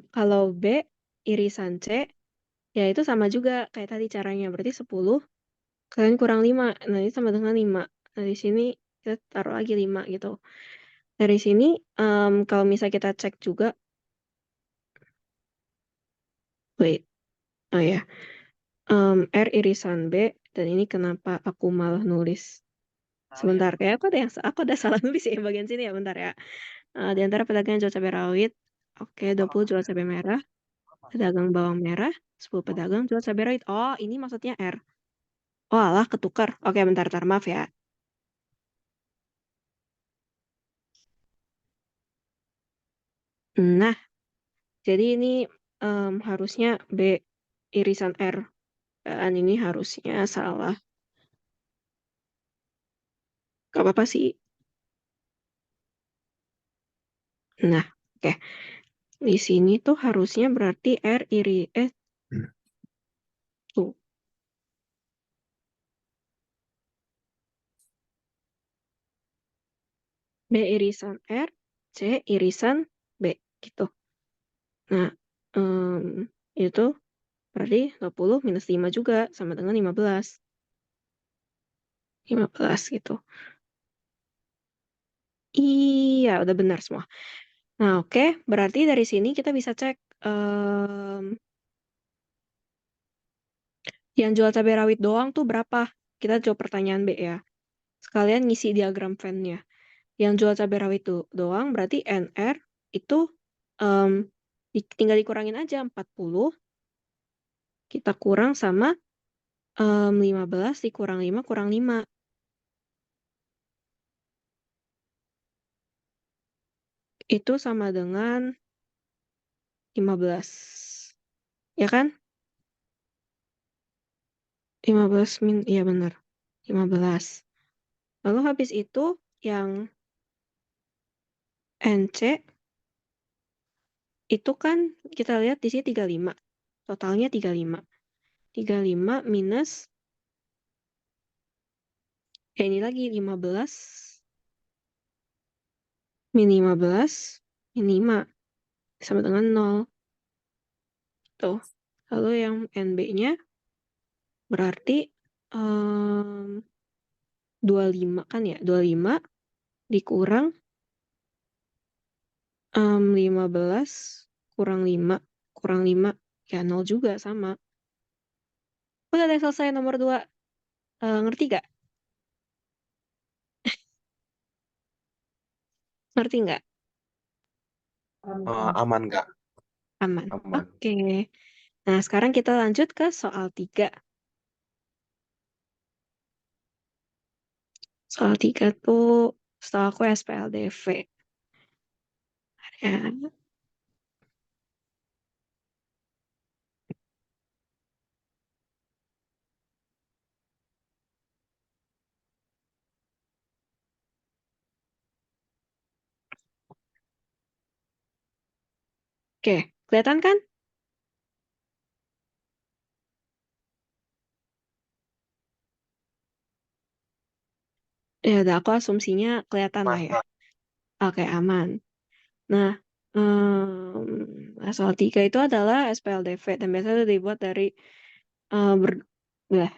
kalau B irisan C, ya itu sama juga kayak tadi caranya. Berarti 10, kalian kurang 5. Nah, ini sama dengan 5. Nah, di sini kita taruh lagi 5 gitu. Dari sini, kalau misalnya kita cek juga, wait, oh ya, R irisan B, dan ini kenapa aku malah nulis sebentar, kayak aku ada salah nulis ya bagian sini ya, bentar ya. Di antara pedagang yang jual cabai rawit, oke, 20 jual cabai merah, pedagang bawang merah, 10 pedagang jual cabai rawit. Oh, ini maksudnya R. Oh, alah, ketukar. Oke, bentar, maaf ya. Nah, jadi ini harusnya B irisan R. Dan ini harusnya salah. Gak apa-apa sih. Nah, oke. Di sini tuh harusnya berarti R tuh. B irisan R, C irisan B gitu. Nah, itu berarti 20 minus 5 juga sama dengan 15. 15 gitu. Iya, udah benar semua. Nah, oke. Berarti dari sini kita bisa cek yang jual cabai rawit doang tuh berapa? Kita coba pertanyaan B ya. Sekalian ngisi diagram Venn-nya. Yang jual cabai rawit tuh doang berarti NR itu em, tinggal dikurangin aja 40. Kita kurang sama 15 dikurang 5 kurang 5. Itu sama dengan 15. Ya kan? 15 iya benar. 15. Lalu habis itu yang NC itu kan kita lihat di sini 35. Totalnya 35. 35 minus ini lagi 15 min 15 min 5 sama dengan 0. Tuh. Lalu yang NB-nya berarti 25 kan ya? 25 dikurang 15 kurang 5 kurang 5 ya 0 juga sama. Udah deh selesai nomor 2. Ngerti gak? Ngerti nggak? Aman Kak, Aman. aman. Oke. Nah, sekarang kita lanjut ke soal 3. Soal 3 tuh setahu aku SPLDV. Ya. Oke, kelihatan kan? Ya udah, aku asumsinya kelihatan lah ya. Oke, aman. Nah, soal 3 itu adalah SPLDV dan biasanya itu dibuat dari ber, lah,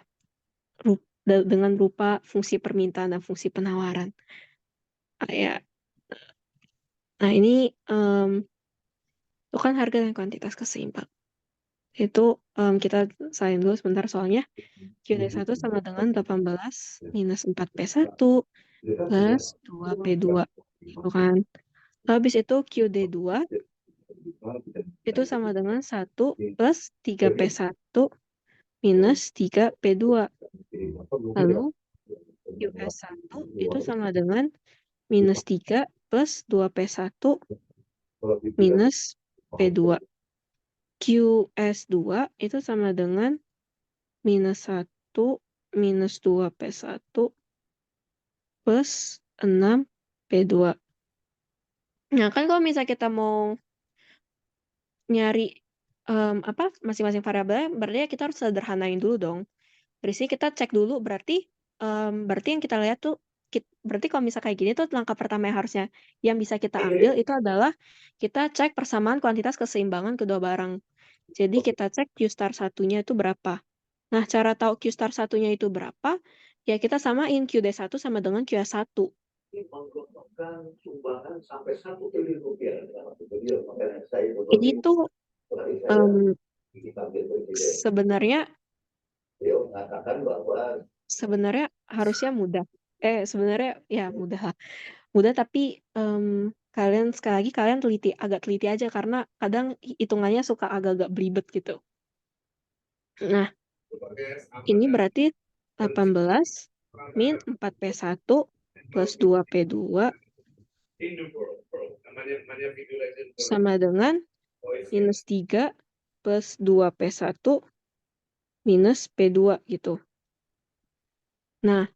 dengan rupa fungsi permintaan dan fungsi penawaran. Ya. Nah, ini itu kan harga dan kuantitas keseimbang. Itu kita salin dulu sebentar soalnya. QD1 sama dengan 18 minus 4P1 plus 2P2. Gitu kan. Habis itu QD2 itu sama dengan 1 plus 3P1 minus 3P2. Lalu QS1 itu sama dengan minus 3 plus 2P1 minus P2. QS2 itu sama dengan minus 1 minus 2P1 plus 6P2. Nah, kan kalau misalnya kita mau nyari masing-masing variabelnya, berarti kita harus sederhanain dulu dong. Dari sini kita cek dulu, berarti yang kita lihat tuh, berarti kalau misalnya kayak gini tuh langkah pertama yang bisa kita ambil itu adalah kita cek persamaan kuantitas keseimbangan kedua barang. Jadi kita cek Q star satunya itu berapa. Nah, cara tahu Q star satunya itu berapa, ya kita samain QD1 sama dengan QS1. Ini tuh sebenarnya harusnya mudah. Sebenarnya ya mudah lah. Mudah tapi kalian sekali lagi kalian agak teliti aja karena kadang hitungannya suka agak-agak belibet gitu. Nah, ini berarti 18 min 4P1 plus 2P2 sama dengan minus 3 plus 2P1 minus P2 gitu. Nah,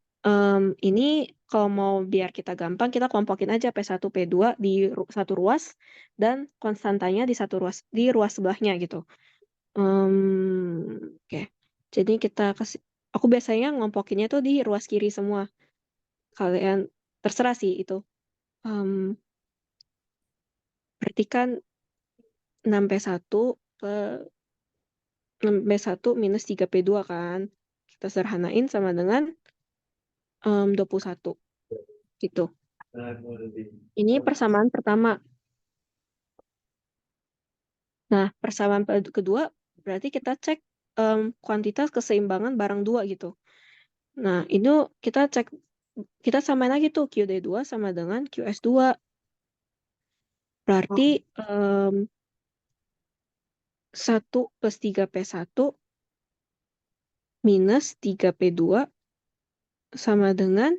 ini kalau mau biar kita gampang, kita kelompokin aja P1, P2 di satu ruas dan konstantanya di ruas sebelahnya gitu. Oke. Jadi aku biasanya ngelompokinnya tuh di ruas kiri semua. Kalian terserah sih itu. Berarti kan 6P1 minus 3P2 kan. Kita sederhanain sama dengan 21 gitu. Ini persamaan pertama. Nah, persamaan kedua berarti kita cek kuantitas keseimbangan barang dua gitu. Nah, itu kita samain lagi tuh QD2 sama dengan QS2. Berarti 1 plus 3P1 minus 3P2 sama dengan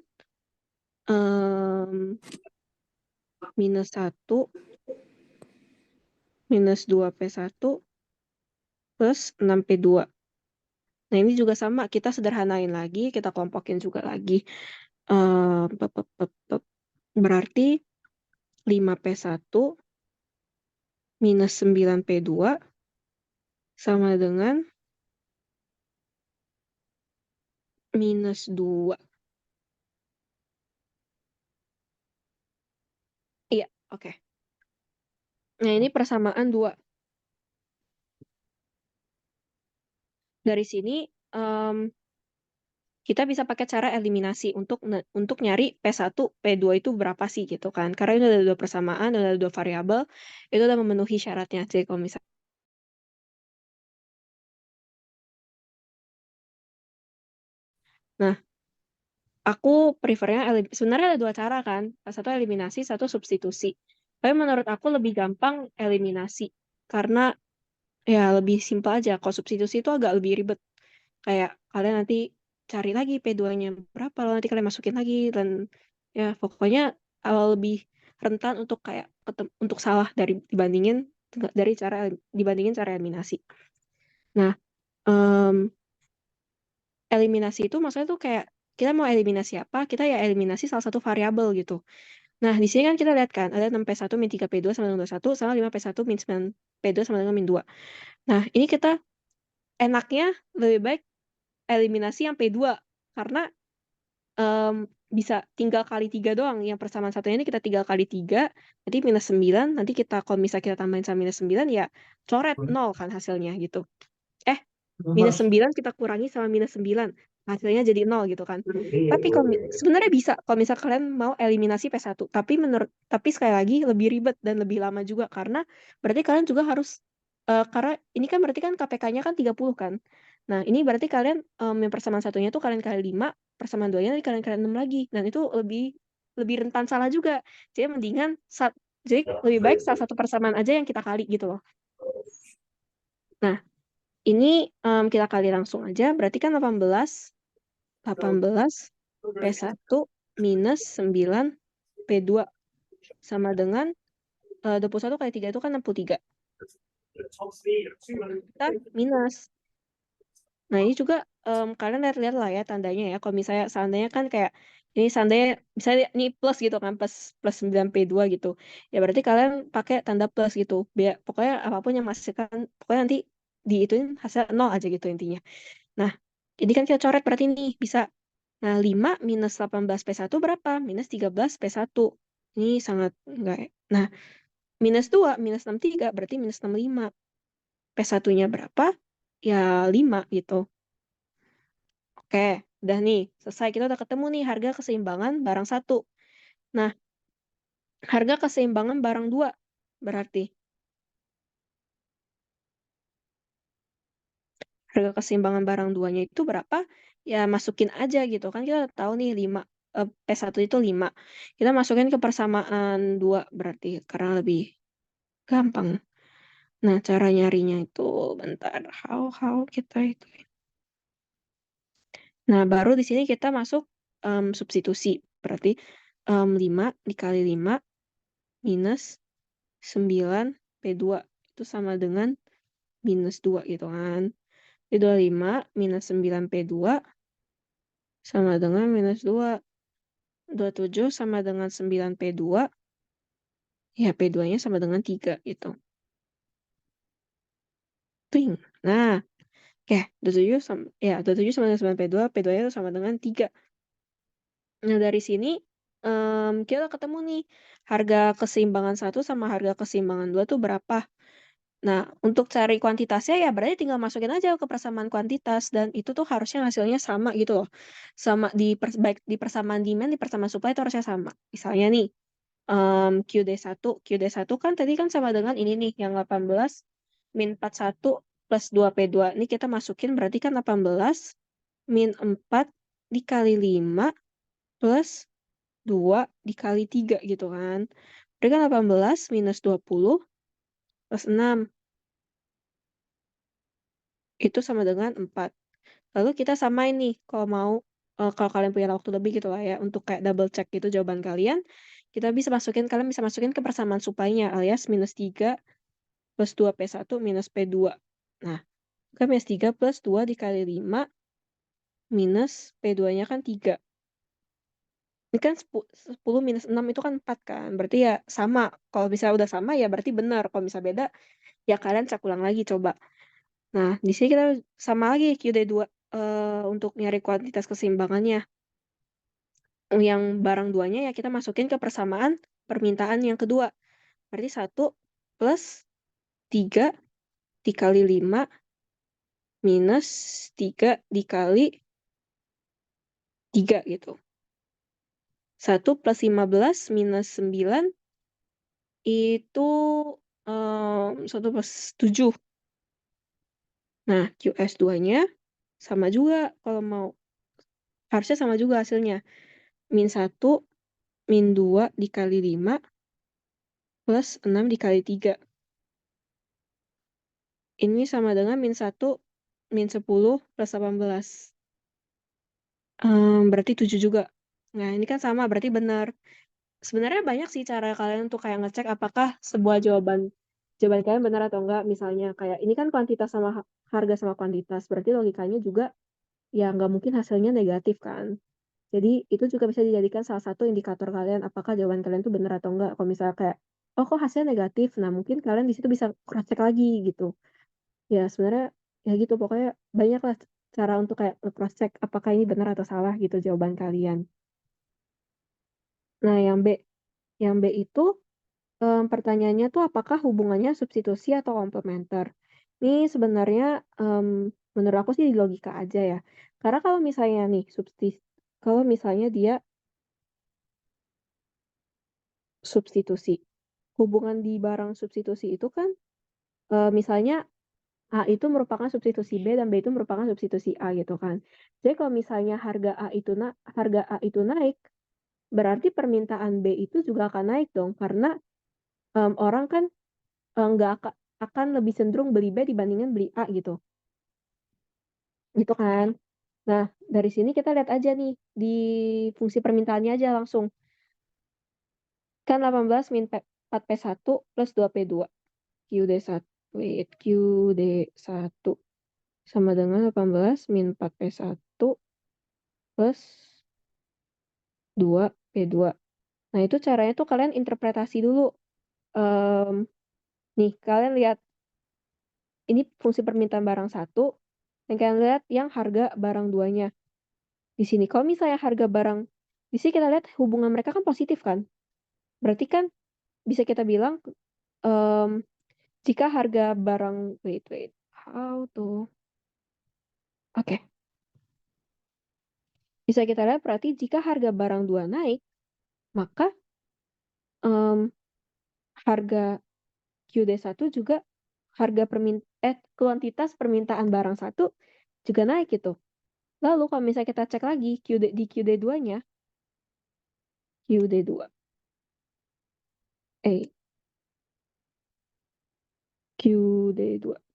minus 1 minus 2P1 plus 6P2. Nah, ini juga sama, kita sederhanain lagi, kita kelompokin juga lagi. Berarti 5P1 minus 9P2 sama dengan minus 2. Iya, oke. Nah, ini persamaan 2. Dari sini kita bisa pakai cara eliminasi untuk nyari P1, P2 itu berapa sih gitu kan. Karena ini ada 2 persamaan, ada 2 variabel, itu udah memenuhi syaratnya. Jadi kalau misalnya Nah, aku prefernya sebenarnya ada 2 cara kan. Satu eliminasi, satu substitusi. Tapi menurut aku lebih gampang eliminasi. Karena ya lebih simpel aja. Kalau substitusi itu agak lebih ribet. Kayak kalian nanti cari lagi P2-nya berapa, lalu nanti kalian masukin lagi, dan ya pokoknya lebih rentan untuk kayak untuk salah dibandingin cara eliminasi. Nah, eliminasi itu maksudnya tuh kayak kita mau eliminasi apa, kita ya eliminasi salah satu variabel gitu. Nah, di sini kan kita lihat kan ada 6P1 min 3P2 sama dengan 21 sama 5P1 min 9P2 sama dengan min 2. Nah, ini kita enaknya lebih baik eliminasi yang P2 karena bisa tinggal kali 3 doang. Yang persamaan satunya ini kita tinggal kali 3, nanti minus 9, nanti kalau misalnya kita tambahin sama minus 9 ya coret 0 kan hasilnya gitu. Minus 9 kita kurangi sama minus 9, hasilnya jadi 0 gitu kan. Tapi sebenarnya bisa kalau misalnya kalian mau eliminasi P1, tapi sekali lagi lebih ribet dan lebih lama juga karena berarti kalian juga harus karena ini kan berarti kan KPK-nya kan 30 kan. Nah, ini berarti kalian yang persamaan satunya tuh kalian kali 5, persamaan 2-nya nanti kalian kali 6 lagi. Dan itu lebih rentan salah juga. Jadi lebih baik salah satu persamaan aja yang kita kali gitu loh. Nah, ini kita kali langsung aja, berarti kan 18 P1 minus 9 P2 sama dengan 21 kali 3 itu kan 63. Kita minus. Nah, ini juga kalian lihat-lihat lah ya tandanya ya. Kalau misalnya seandainya kan kayak ini seandainya misalnya ini plus gitu kan, plus 9P2 gitu. Ya berarti kalian pakai tanda plus gitu. Pokoknya apapun yang menghasilkan, pokoknya nanti diituin hasil 0 aja gitu intinya. Nah, jadi kan kita coret berarti nih bisa. Nah, 5 minus 18P1 berapa? Minus 13P1. Ini sangat enggak ya. Nah, minus 2 minus 63 berarti minus 65. P1-nya berapa? Ya 5 gitu. Oke, udah nih. Selesai. Kita udah ketemu nih harga keseimbangan barang 1. Nah, harga keseimbangan barang 2 berarti. Harga keseimbangan barang 2-nya itu berapa? Ya masukin aja gitu kan. Kita tahu nih P1 itu 5. Kita masukin ke persamaan 2 berarti karena lebih gampang. Nah, cara nyarinya itu bentar. How kita itu. Nah, baru di sini kita masuk substitusi. Berarti 5 dikali 5 minus 9P2 itu sama dengan minus 2 gitu kan. Jadi 25 minus 9P2 sama dengan minus 2. 27 sama dengan 9P2. Ya, P2-nya sama dengan 3 gitu. Ting. Nah, oke, 27 sama dengan 9P2, P2-nya itu sama dengan 3. Nah, dari sini kita ketemu nih harga keseimbangan 1 sama harga keseimbangan 2 tuh berapa. Nah, untuk cari kuantitasnya ya berarti tinggal masukin aja ke persamaan kuantitas dan itu tuh harusnya hasilnya sama gitu loh. Sama baik di persamaan demand, di persamaan supply itu harusnya sama. Misalnya nih, QD1 kan tadi kan sama dengan ini nih yang 18 min 41 plus 2P2. Ini kita masukin berarti kan 18 min 4 dikali 5 plus 2 dikali 3 gitu kan. Berarti kan 18 minus 20 plus 6. Itu sama dengan 4. Lalu kita samain nih kalau mau, kalau kalian punya waktu lebih gitu lah ya, untuk kayak double check gitu jawaban kalian, kalian bisa masukin ke persamaan supply-nya alias minus 3 plus 2P1 minus P2. Nah, kan minus 3 plus 2 dikali 5 minus P2-nya kan 3. Ini kan 10 minus 6 itu kan 4 kan. Berarti ya sama. Kalau misalnya udah sama ya berarti benar. Kalau misalnya beda ya kalian cek ulang lagi coba. Nah, di sini kita sama lagi QD2 untuk nyari kuantitas keseimbangannya. Yang barang duanya ya kita masukin ke persamaan permintaan yang kedua. Berarti 1 plus 3 dikali 5 minus 3 dikali 3 gitu. 1 plus 15 minus 9 itu 1 plus 7. Nah, QS2-nya sama juga kalau mau. Harusnya sama juga hasilnya. Min 1, min 2 dikali 5 plus 6 dikali 3. Ini sama dengan min 1, min 10 plus 18. Berarti 7 juga. Nah, ini kan sama, berarti benar. Sebenarnya banyak sih cara kalian untuk kayak ngecek apakah sebuah jawaban kalian benar atau enggak. Misalnya kayak ini kan kuantitas sama harga sama kuantitas. Berarti logikanya juga ya nggak mungkin hasilnya negatif kan. Jadi itu juga bisa dijadikan salah satu indikator kalian apakah jawaban kalian tuh benar atau enggak. Kalau misalnya kayak, oh kok hasilnya negatif, nah mungkin kalian di situ bisa cross check lagi gitu. Ya sebenarnya ya gitu pokoknya banyak lah cara untuk kayak cross check apakah ini benar atau salah gitu jawaban kalian. Nah yang B itu pertanyaannya tuh apakah hubungannya substitusi atau komplementer. Ini sebenarnya menurut aku sih di logika aja ya. Karena kalau misalnya nih kalau misalnya dia substitusi. Hubungan di barang substitusi itu kan misalnya A itu merupakan substitusi B dan B itu merupakan substitusi A gitu kan. Jadi kalau misalnya harga A itu naik, berarti permintaan B itu juga akan naik dong karena orang kan nggak akan lebih cenderung beli B dibandingkan beli A gitu. Gitu kan. Nah, dari sini kita lihat aja nih di fungsi permintaannya aja langsung. Kan 18 min 4P1 plus 2P2. QD1 sama dengan 18 min 4P1 plus 2P2. Nah, itu caranya tuh kalian interpretasi dulu. Nih, kalian lihat ini fungsi permintaan barang 1, dan kalian lihat yang harga barang 2-nya. Di sini, kalau misalnya harga barang, di sini kita lihat hubungan mereka kan positif kan? Berarti kan bisa kita bilang, jika harga barang, Oke. Bisa kita lihat berarti jika harga barang 2 naik, maka harga QD1 juga kuantitas permintaan barang 1 juga naik gitu. Lalu kalau misalnya kita cek lagi di QD2-nya, QD2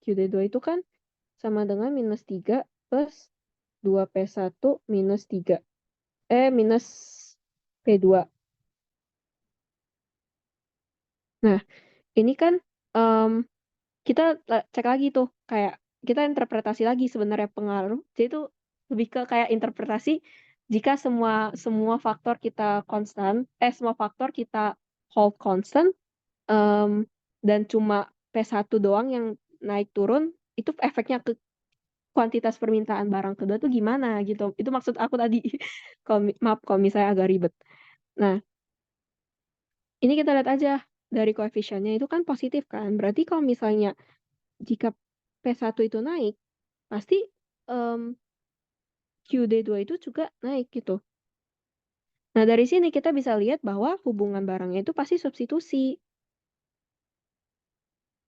QD2 itu kan sama dengan minus 3 plus 2P1 minus 3. Minus P2. Nah, ini kan kita cek lagi tuh, kayak kita interpretasi lagi sebenarnya pengaruh. Jadi itu lebih ke kayak interpretasi jika semua faktor kita konstan, semua faktor kita hold constant, dan cuma P1 doang yang naik turun, itu efeknya ke kuantitas permintaan barang kedua tuh gimana gitu. Itu maksud aku tadi. Maaf kalau misalnya agak ribet. Nah, ini kita lihat aja dari koefisiennya itu kan positif kan. Berarti kalau misalnya jika P1 itu naik, pasti QD2 itu juga naik gitu. Nah, dari sini kita bisa lihat bahwa hubungan barangnya itu pasti substitusi.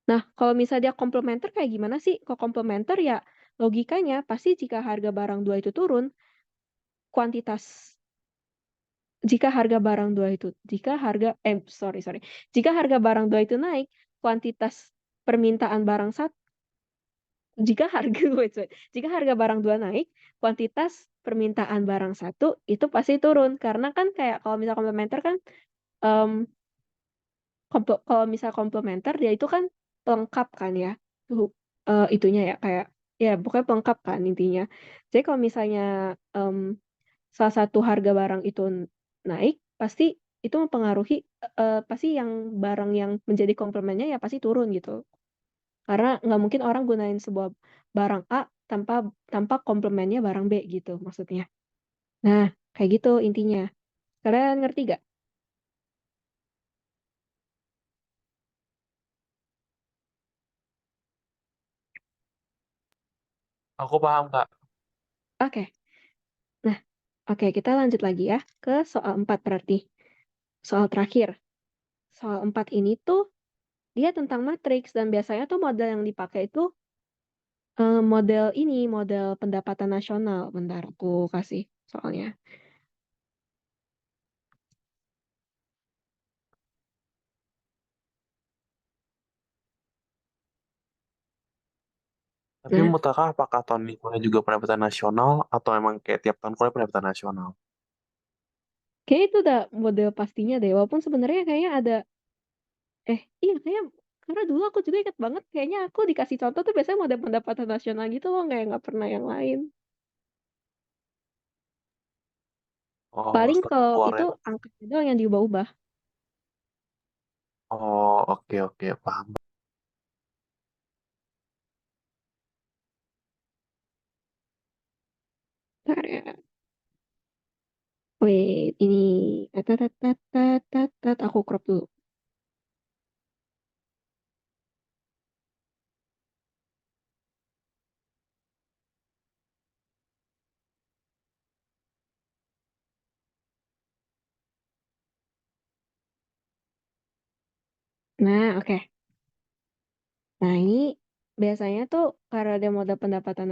Nah, kalau misalnya dia komplementer kayak gimana sih? Kalau komplementer ya logikanya pasti jika harga barang 2 itu turun, jika harga barang 2 itu jika harga barang 2 itu naik, kuantitas permintaan barang 1 jika harga barang 2 naik, kuantitas permintaan barang 1 itu pasti turun karena kan kayak kalau misal komplementer kan kalau misal komplementer dia itu kan pelengkap kan ya. Itunya ya kayak Ya, pokoknya pelengkap kan intinya. Jadi kalau misalnya salah satu harga barang itu naik, pasti itu mempengaruhi pasti yang barang yang menjadi komplemennya ya pasti turun gitu. Karena nggak mungkin orang gunain sebuah barang A tanpa tanpa komplemennya barang B gitu maksudnya. Nah, kayak gitu intinya. Kalian ngerti gak? Aku paham, Kak. Oke. Nah, oke kita lanjut lagi ya ke soal 4 berarti. Soal terakhir. Soal 4 ini tuh dia tentang matriks dan biasanya tuh model yang dipakai itu model pendapatan nasional. Bentar, aku kasih soalnya. Tapi Nah, menurut Kakak apakah tahun ini kuliah juga pendapatan nasional atau emang kayak tiap tahun kuliah pendapatan nasional? kayaknya itu udah model pastinya deh. Walaupun sebenarnya kayaknya ada, iya kayaknya karena dulu aku juga ingat banget kayaknya aku dikasih contoh tuh biasanya model pendapatan nasional gitu loh, kayak nggak pernah yang lain. Oh, Paling setelah kalau keluar itu ya. angkanya doang yang diubah-ubah. Oh, oke oke paham. Bentar ya. Wait, ini aku crop dulu. Nah, oke. Nah, ini biasanya tuh karena dia model pendapatan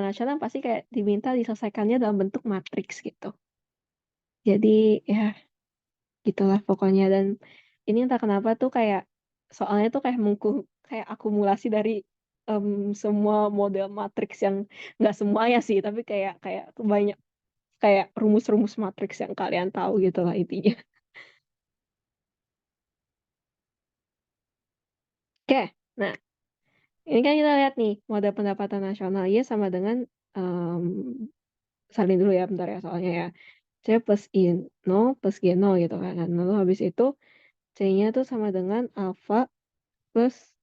nasional pasti kayak diminta diselesaikannya dalam bentuk matriks gitu. Jadi ya gitulah pokoknya dan ini entah kenapa tuh kayak soalnya tuh kayak akumulasi dari semua model matriks yang nggak semuanya sih tapi kayak kayak banyak kayak rumus-rumus matriks yang kalian tahu gitu lah intinya. Oke, nah ini kan kita lihat nih model pendapatan nasional ya sama dengan em, salin dulu ya bentar ya soalnya ya C plus I 0 plus G 0 gitu kan. Lalu habis itu C-nya tuh sama dengan alfa plus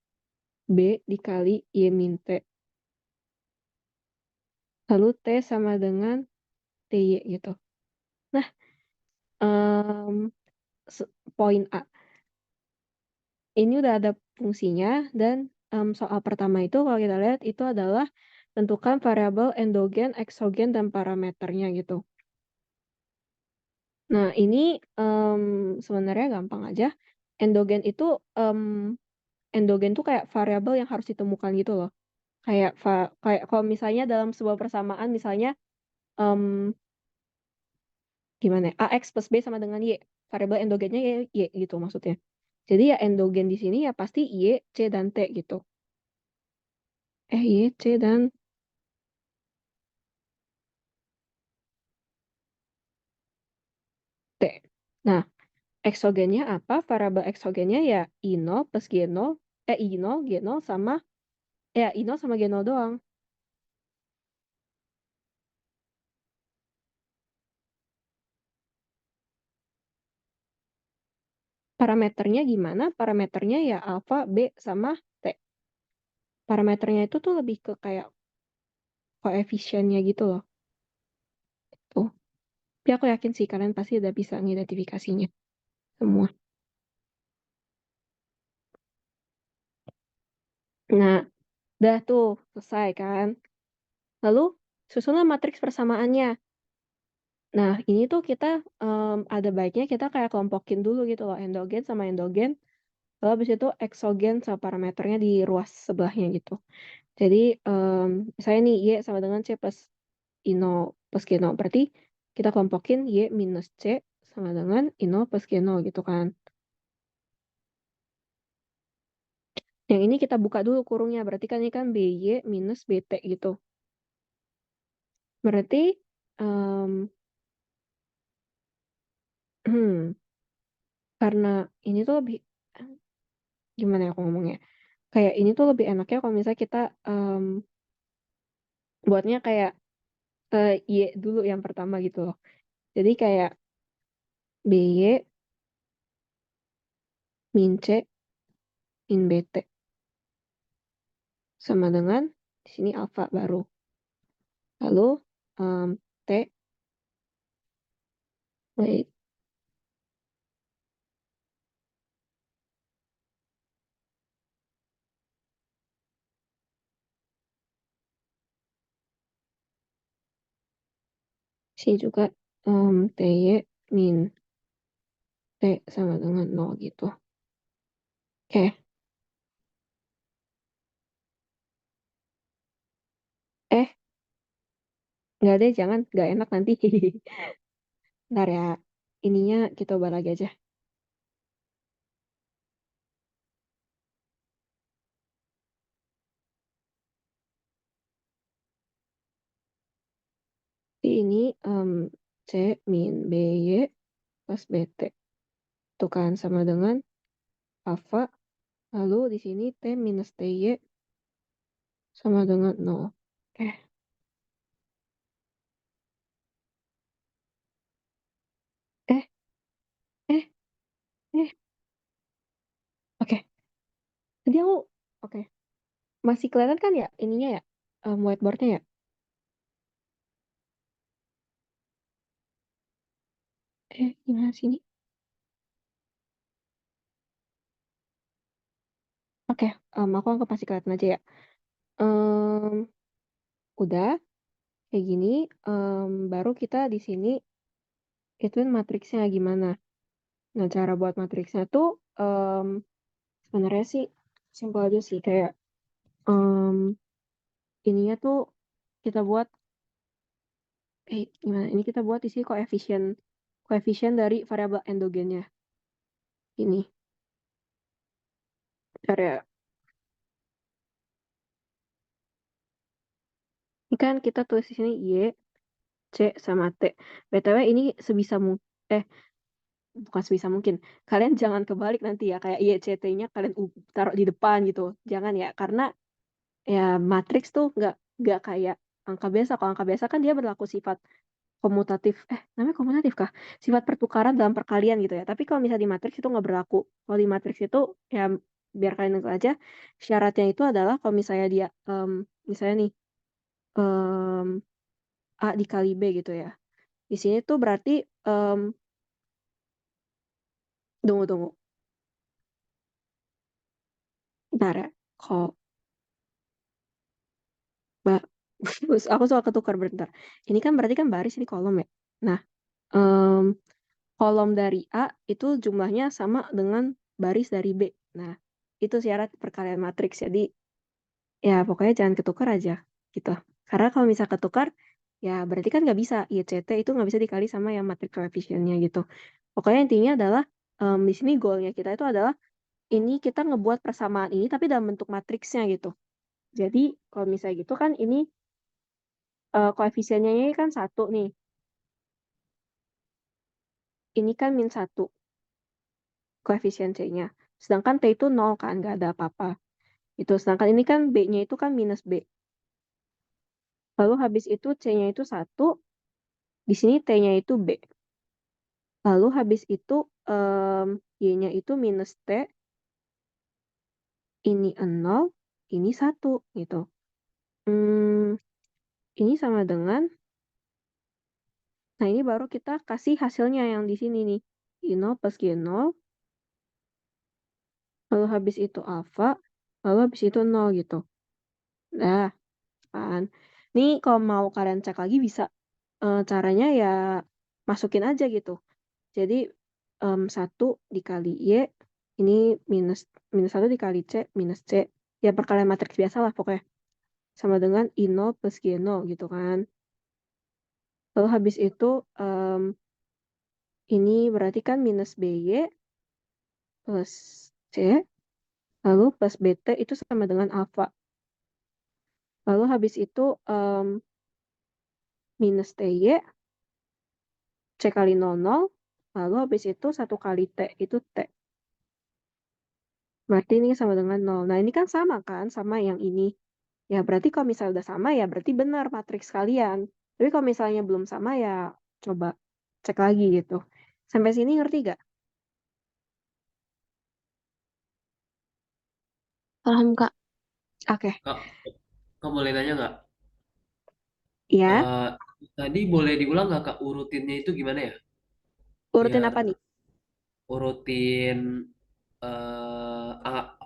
B dikali Y min T. Lalu T sama dengan TY gitu. Nah, em, poin A. Ini udah ada fungsinya dan soal pertama itu kalau kita lihat itu adalah tentukan variabel endogen, eksogen, dan parameternya gitu. Nah, ini sebenarnya gampang aja. Endogen itu endogen tuh kayak variabel yang harus ditemukan gitu loh. Kayak kalau misalnya dalam sebuah persamaan misalnya em, gimana ya, AX plus B sama dengan Y. Variabel endogennya Y gitu maksudnya. Jadi ya endogen di sini ya pasti Y, C, dan T gitu. Y, C, dan T. Nah, eksogennya apa? Variabel eksogennya ya I0 plus G0, I0, G0 sama, I0 sama G0 doang. Parameternya gimana? Parameternya ya alfa, B, sama T. Parameternya itu tuh lebih ke kayak koefisiennya gitu loh. Tuh. Tapi aku yakin sih kalian pasti udah bisa mengidentifikasinya semua. Nah, udah tuh selesai kan. Lalu susunlah matriks persamaannya. Nah, ini tuh kita ada baiknya kita kayak kelompokin dulu gitu loh, endogen sama endogen. Lalu habis itu eksogen sama parameternya di ruas sebelahnya gitu. Jadi misalnya nih Y sama dengan C plus I0 plus G0. Berarti kita kelompokin Y minus C sama dengan I0 plus G0 gitu kan. Yang ini kita buka dulu kurungnya. Berarti kan ini kan BY minus BT gitu. Berarti karena ini tuh lebih gimana ya aku ngomongnya. Kayak ini tuh lebih enaknya kalau misalnya kita buatnya kayak Y dulu yang pertama gitu loh. Jadi kayak BY min C min BT sama dengan di sini alfa baru. Lalu T, wait, sini juga TY min T sama dengan 0 gitu. Oke. Nggak deh, jangan. Nggak enak nanti. Ntar ya, ininya kita ubah lagi aja. Jadi ini C min BY plus BT. Itu kan sama dengan alfa. Lalu di sini T minus TY sama dengan 0. Oke. Eh, eh, eh. Oke. Tadi aku, oke. Masih kelihatan kan ya ininya ya, whiteboardnya ya? Gimana sih ini? Oke, aku anggap masih kelihatan aja ya. Udah, kayak gini. Baru kita di sini ituin matriksnya gimana. Nah, cara buat matriksnya tuh sebenarnya sih simpel aja sih. Kayak ininya tuh kita buat, gimana? Ini kita buat isi koefisien dari variabel endogennya. Ini. Cara ini kan kita tulis di sini Y, C, sama T. BTW ini sebisa mungkin, bukan sebisa mungkin. Kalian jangan kebalik nanti ya, kayak Y, C, T-nya kalian taruh di depan gitu. Jangan ya, karena ya matriks tuh nggak kayak angka biasa. Kalau angka biasa kan dia berlaku sifat komutatif, namanya komutatif kah? Sifat pertukaran dalam perkalian gitu ya. Tapi kalau misalnya di matriks itu nggak berlaku. Kalau di matriks itu ya biar kalian ingat aja, syaratnya itu adalah kalau misalnya dia misalnya nih em, A dikali B gitu ya. Di sini tuh berarti tunggu. Bentar ya. Kok Mbak, aku suka ketukar bentar. Ini kan berarti kan baris, ini kolom ya. Nah, em, kolom dari A itu jumlahnya sama dengan baris dari B. Nah, itu syarat perkalian matriks. Jadi, ya pokoknya jangan ketukar aja gitu. Karena kalau misal ketukar, ya berarti kan nggak bisa. ICT itu nggak bisa dikali sama yang matriks koefisiennya gitu. Pokoknya intinya adalah, di sini goalnya kita itu adalah, ini kita ngebuat persamaan ini tapi dalam bentuk matriksnya gitu. Jadi, kalau misalnya gitu kan ini koefisiennya ini kan 1 nih. Ini kan min 1 koefisien C-nya. Sedangkan T itu 0 kan, nggak ada apa-apa. Itu. Sedangkan ini kan B-nya itu kan minus B. Lalu habis itu C-nya itu 1, di sini T-nya itu B. Lalu habis itu Y-nya itu minus T, ini 0, ini 1 gitu. Ini sama dengan, nah ini baru kita kasih hasilnya yang di sini nih. I0 plus G0, lalu habis itu alfa, lalu habis itu 0 gitu. Nah, kan. Ini kalau mau kalian cek lagi bisa, caranya ya masukin aja gitu. Jadi 1 dikali Y, ini minus 1 dikali C minus C. Ya perkalian matriks biasa lah pokoknya. Sama dengan I0 plus G0 gitu kan. Lalu habis itu ini berarti kan minus BY plus C. Lalu plus BT itu sama dengan alfa. Lalu habis itu minus TY, C kali 00, lalu habis itu 1 kali T, itu T. Berarti ini sama dengan 0. Nah, ini kan sama kan, sama yang ini. Ya, berarti kalau misalnya udah sama ya berarti benar matriks kalian. Tapi kalau misalnya belum sama ya coba cek lagi gitu. Sampai sini ngerti gak? Paham, Kak. Oke. Kak, Kak boleh nanya nggak? Ya, Eh, Tadi boleh diulang nggak Kak urutinnya itu gimana ya? urutin Biar apa nih? urutin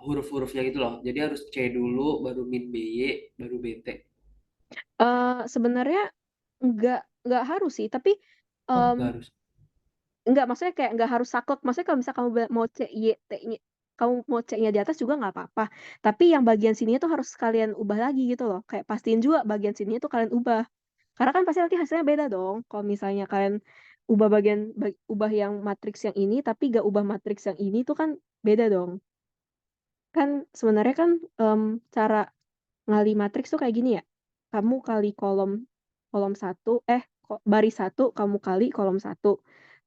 huruf-hurufnya gitu loh. Jadi harus C dulu, baru min BY, baru BT. Sebenarnya nggak harus sih, tapi Oh, em, nggak harus. nggak, maksudnya kayak nggak harus saklek. Maksudnya kalau misalnya kamu mau C, Y, T, nya, kamu mau C-nya di atas juga nggak apa-apa. Tapi yang bagian sini tuh harus kalian ubah lagi gitu loh. Kayak pastiin juga bagian sini tuh kalian ubah. Karena kan pasti nanti hasilnya beda dong. Kalau misalnya kalian ubah yang matriks yang ini, tapi gak ubah matriks yang ini tuh kan beda dong. Kan sebenarnya kan cara ngali matriks tuh kayak gini ya. Kamu kali kolom kolom satu, baris satu kamu kali kolom satu.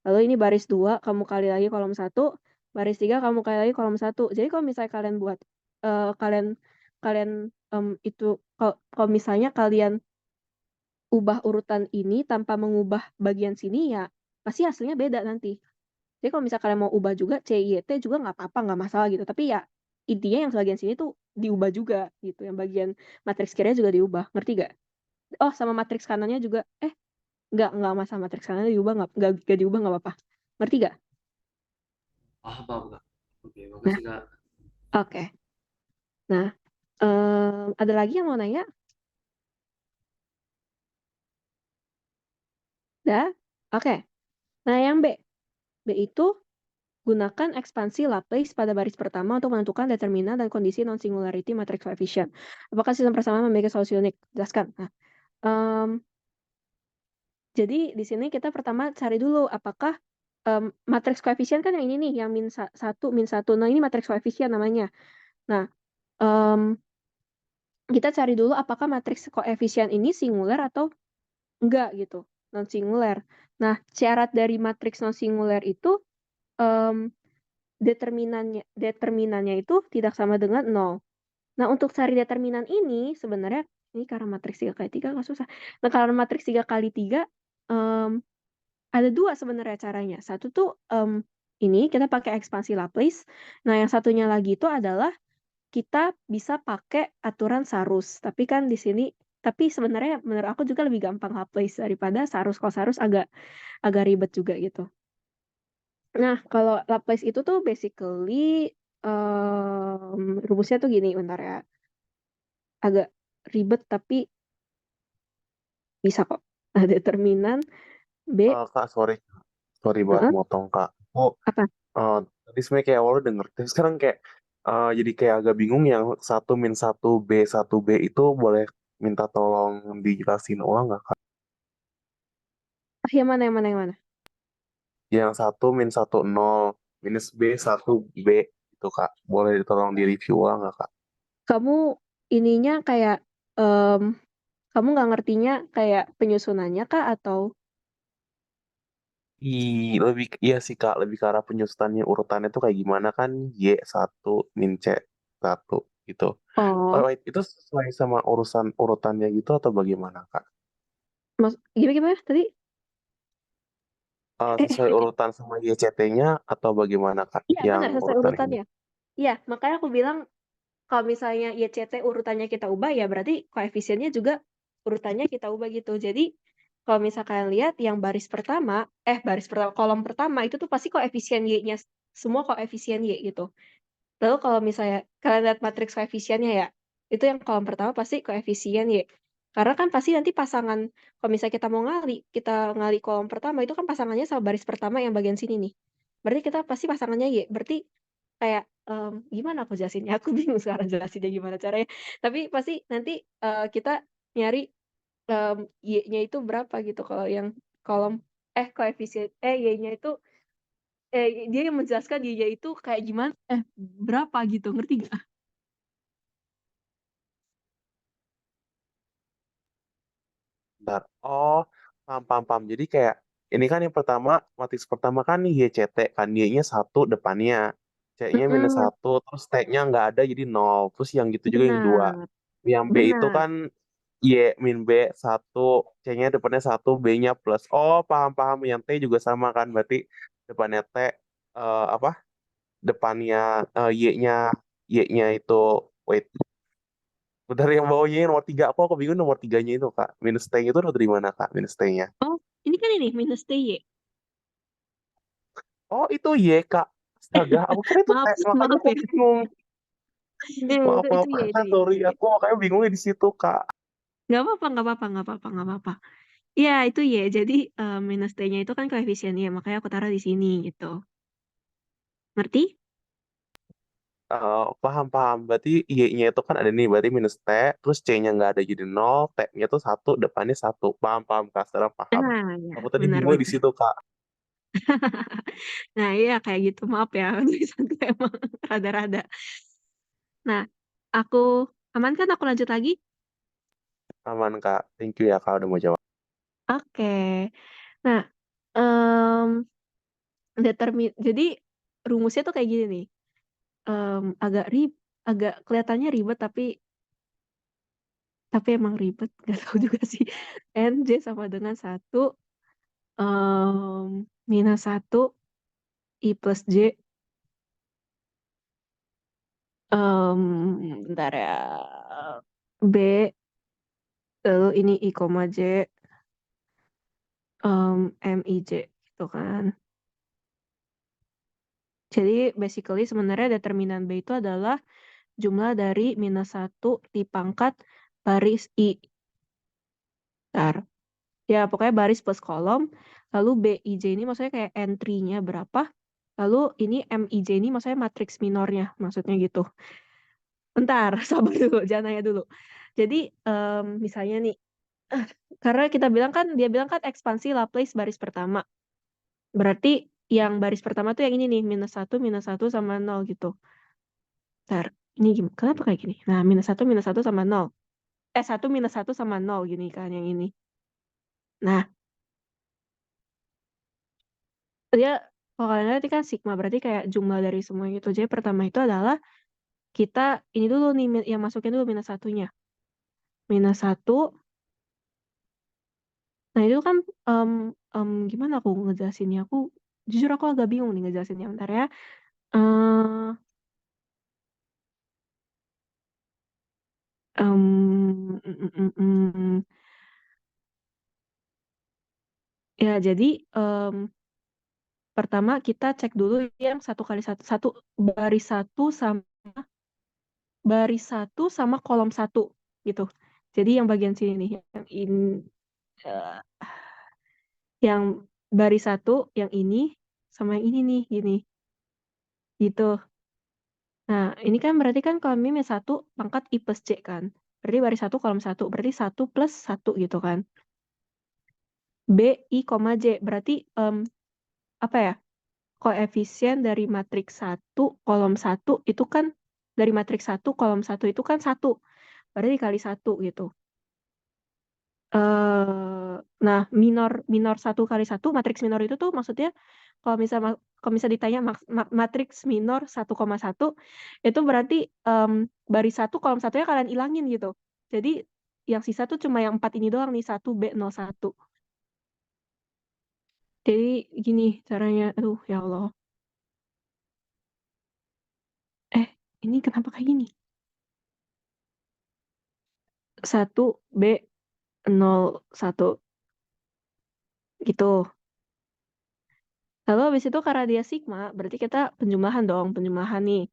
Lalu ini baris dua kamu kali lagi kolom satu, baris tiga kamu kali lagi kolom satu. Jadi kalau misalnya kalian buat kalian kalian itu kalau misalnya kalian ubah urutan ini tanpa mengubah bagian sini ya pasti hasilnya beda nanti. Jadi kalau misalnya kalian mau ubah juga C, Y, T juga nggak apa-apa, nggak masalah gitu. Tapi ya intinya yang bagian sini tuh diubah juga gitu. Yang bagian matriks kirinya juga diubah. Ngerti gak? Oh, sama matriks kanannya juga. Nggak masalah matriks kanannya diubah, nggak diubah nggak apa-apa. Ngerti gak? Paham Kak. Oke, Nah, makasih Kak. oke. Nah, ada lagi yang mau nanya? Dah? Oke. Nah, yang B. B itu gunakan ekspansi Laplace pada baris pertama untuk menentukan determinan dan kondisi non-singularity matrix coefficient. Apakah sistem persamaan memiliki solusi unik? Jelaskan. Nah, jadi di sini kita pertama cari dulu apakah matriks koefisien kan yang ini nih, yang min 1, min 1. Nah, ini matriks koefisien namanya. Nah, kita cari dulu apakah matriks koefisien ini singular atau enggak gitu, non-singular. Nah, syarat dari matriks non-singular itu determinannya itu tidak sama dengan 0. Nah, untuk cari determinan ini sebenarnya ini karena matriks 3 kali 3 nggak susah. Nah, karena matriks 3 kali 3 ada dua sebenarnya caranya. Satu tuh ini kita pakai ekspansi Laplace. Nah, yang satunya lagi itu adalah kita bisa pakai aturan Sarus. Tapi kan di sini, tapi sebenarnya menurut aku juga lebih gampang Laplace daripada Sarus. Kalau Sarus agak agak ribet juga gitu. Nah, kalau Laplace itu tuh basically rumusnya tuh gini, bentar ya. Agak ribet tapi bisa kok. Nah, determinan B, Kak, sorry banget heeh, motong Kak. Oh, apa? tadi sebenarnya kayak awalnya denger, tapi sekarang kayak jadi kayak agak bingung yang 1 min 1 B 1 B itu boleh minta tolong dijelasin ulang nggak Kak? Yang mana, yang mana, yang mana? Yang 1 min 1 0 minus B 1 B itu Kak, boleh tolong di review ulang nggak Kak? Kamu ininya kayak kamu nggak ngertinya kayak penyusunannya kah atau Lebih iya sih Kak, lebih ke arah penyusunannya urutannya tuh kayak gimana kan Y 1 min C 1 gitu. oh, Wait, itu sesuai sama urutannya gitu atau bagaimana Kak? gimana gimana tadi? Sesuai urutan sama YCT-nya atau bagaimana Kak? Iya Yang benar sesuai urutan ini. urutannya. Iya, makanya aku bilang kalau misalnya YCT urutannya kita ubah ya berarti koefisiennya juga urutannya kita ubah gitu. Jadi kalau misalkan kalian lihat yang baris pertama kolom pertama itu tuh pasti koefisien Y-nya semua koefisien Y gitu. Lalu kalau misalnya kalian lihat matriks koefisiennya ya, itu yang kolom pertama pasti koefisien Y. Karena kan pasti nanti pasangan, kalau misalnya kita ngali kolom pertama, itu kan pasangannya sama baris pertama yang bagian sini nih. Berarti kita pasti pasangannya Y. Berarti kayak, gimana aku jelasinnya? Aku bingung sekarang jelasinnya gimana caranya. Tapi pasti nanti kita nyari Y-nya itu berapa gitu. Kalau yang kolom, koefisien, Y-nya itu dia yang menjelaskan dia itu kayak gimana berapa gitu, ngerti gak? Bentar. Oh, paham, paham, paham. Jadi kayak ini kan yang pertama, matriks pertama kan nih YCT kan Y-nya 1 depannya. C-nya minus Mm-mm, 1, terus T-nya nggak ada jadi 0. Terus yang gitu juga yang 2. benar, Yang B itu benar. kan Y min B 1, C-nya depannya 1, B-nya plus. Oh, paham-paham. Yang T juga sama kan, berarti depannya T, apa? Depannya Y-nya, Y-nya itu, wait, bentar, yang bawahnya nomor 3. Aku bingung nomor 3-nya itu, Kak. Minus T-nya itu dari mana, Kak? Minus T-nya. Oh, ini kan ini minus TY. Oh, itu Y, Kak. Astaga, aku kira itu T, Maaf, makanya maaf aku ya. bingung. Maaf, Itu maaf, Y, itu Y, sorry. itu Y. Aku makanya bingungnya di situ, Kak. Nggak apa-apa, nggak apa-apa, nggak apa-apa, nggak apa-apa. Iya, itu Y. Jadi minus T-nya itu kan koefisien Y, makanya aku taruh di sini gitu. Ngerti? Paham-paham. Berarti Y-nya itu kan ada nih, berarti minus T, terus C-nya nggak ada jadi 0, T-nya tuh 1, depannya 1. Paham-paham, Kak. Sekarang paham. Nah, ya, Aku tadi bingungnya di benar-benar. situ, Kak. Nah, iya kayak gitu. Maaf ya, tulisanku emang rada-rada. Nah, aku aman kan? Aku lanjut lagi? Aman, Kak. Thank you ya, Kak, udah mau jawab. Oke. Nah, em jadi rumusnya tuh kayak gini nih. Agak kelihatannya ribet tapi emang ribet, nggak tahu juga sih. Nj sama dengan 1 minus 1 I plus J, bentar ya, B, lalu ini I, J, MIJ, gitu kan. Jadi basically sebenarnya determinan B itu adalah jumlah dari minus 1 dipangkat baris I. Bentar. Ya, pokoknya baris plus kolom. Lalu BIJ ini maksudnya kayak entry-nya berapa. Lalu ini MIJ ini maksudnya matriks minornya. Maksudnya gitu. Bentar, sabar dulu. Jangan nanya dulu. Jadi, misalnya nih. Karena dia bilang kan ekspansi Laplace baris pertama. Berarti yang baris pertama tuh yang ini nih. minus 1 sama 0 gitu. Bentar, ini kenapa kayak gini? Nah, minus 1 sama 0. 1 minus 1 sama 0 gini kan yang ini. Nah, dia kalau kalian lihat ini kan sigma, berarti kayak jumlah dari semua gitu. Jadi pertama itu adalah kita ini dulu nih yang masukin dulu minus 1-nya. Minus 1. Nah, itu kan gimana aku ngejelasinnya? Jujur aku agak bingung nih ngejelasinnya. Bentar ya. Eh, em, mm, mm, mm, mm. Ya, jadi pertama kita cek dulu yang 1 kali 1 baris 1 sama kolom 1 gitu. Jadi yang bagian sini nih eh, yang baris 1 yang ini sama yang ini nih gini. Gitu. Nah, ini kan berarti kan kolom ini 1 pangkat I plus J kan. Berarti baris 1 kolom 1 berarti 1 plus 1 gitu kan. B I, J berarti apa ya? Koefisien dari matriks 1 kolom 1 itu kan dari matriks 1 kolom 1 itu kan 1. Berarti dikali 1 gitu. Nah, minor 1 kali 1, matriks minor itu tuh maksudnya kalau misal ditanya matriks minor 1,1 itu berarti baris 1 kolom 1-nya kalian ilangin gitu. Jadi yang sisa tuh cuma yang 4 ini doang nih, 1B01. Jadi gini caranya, aduh ya Allah. Ini kenapa kayak gini? 1B01 gitu. Lalu habis itu karena dia sigma, berarti kita penjumlahan dong, penjumlahan nih.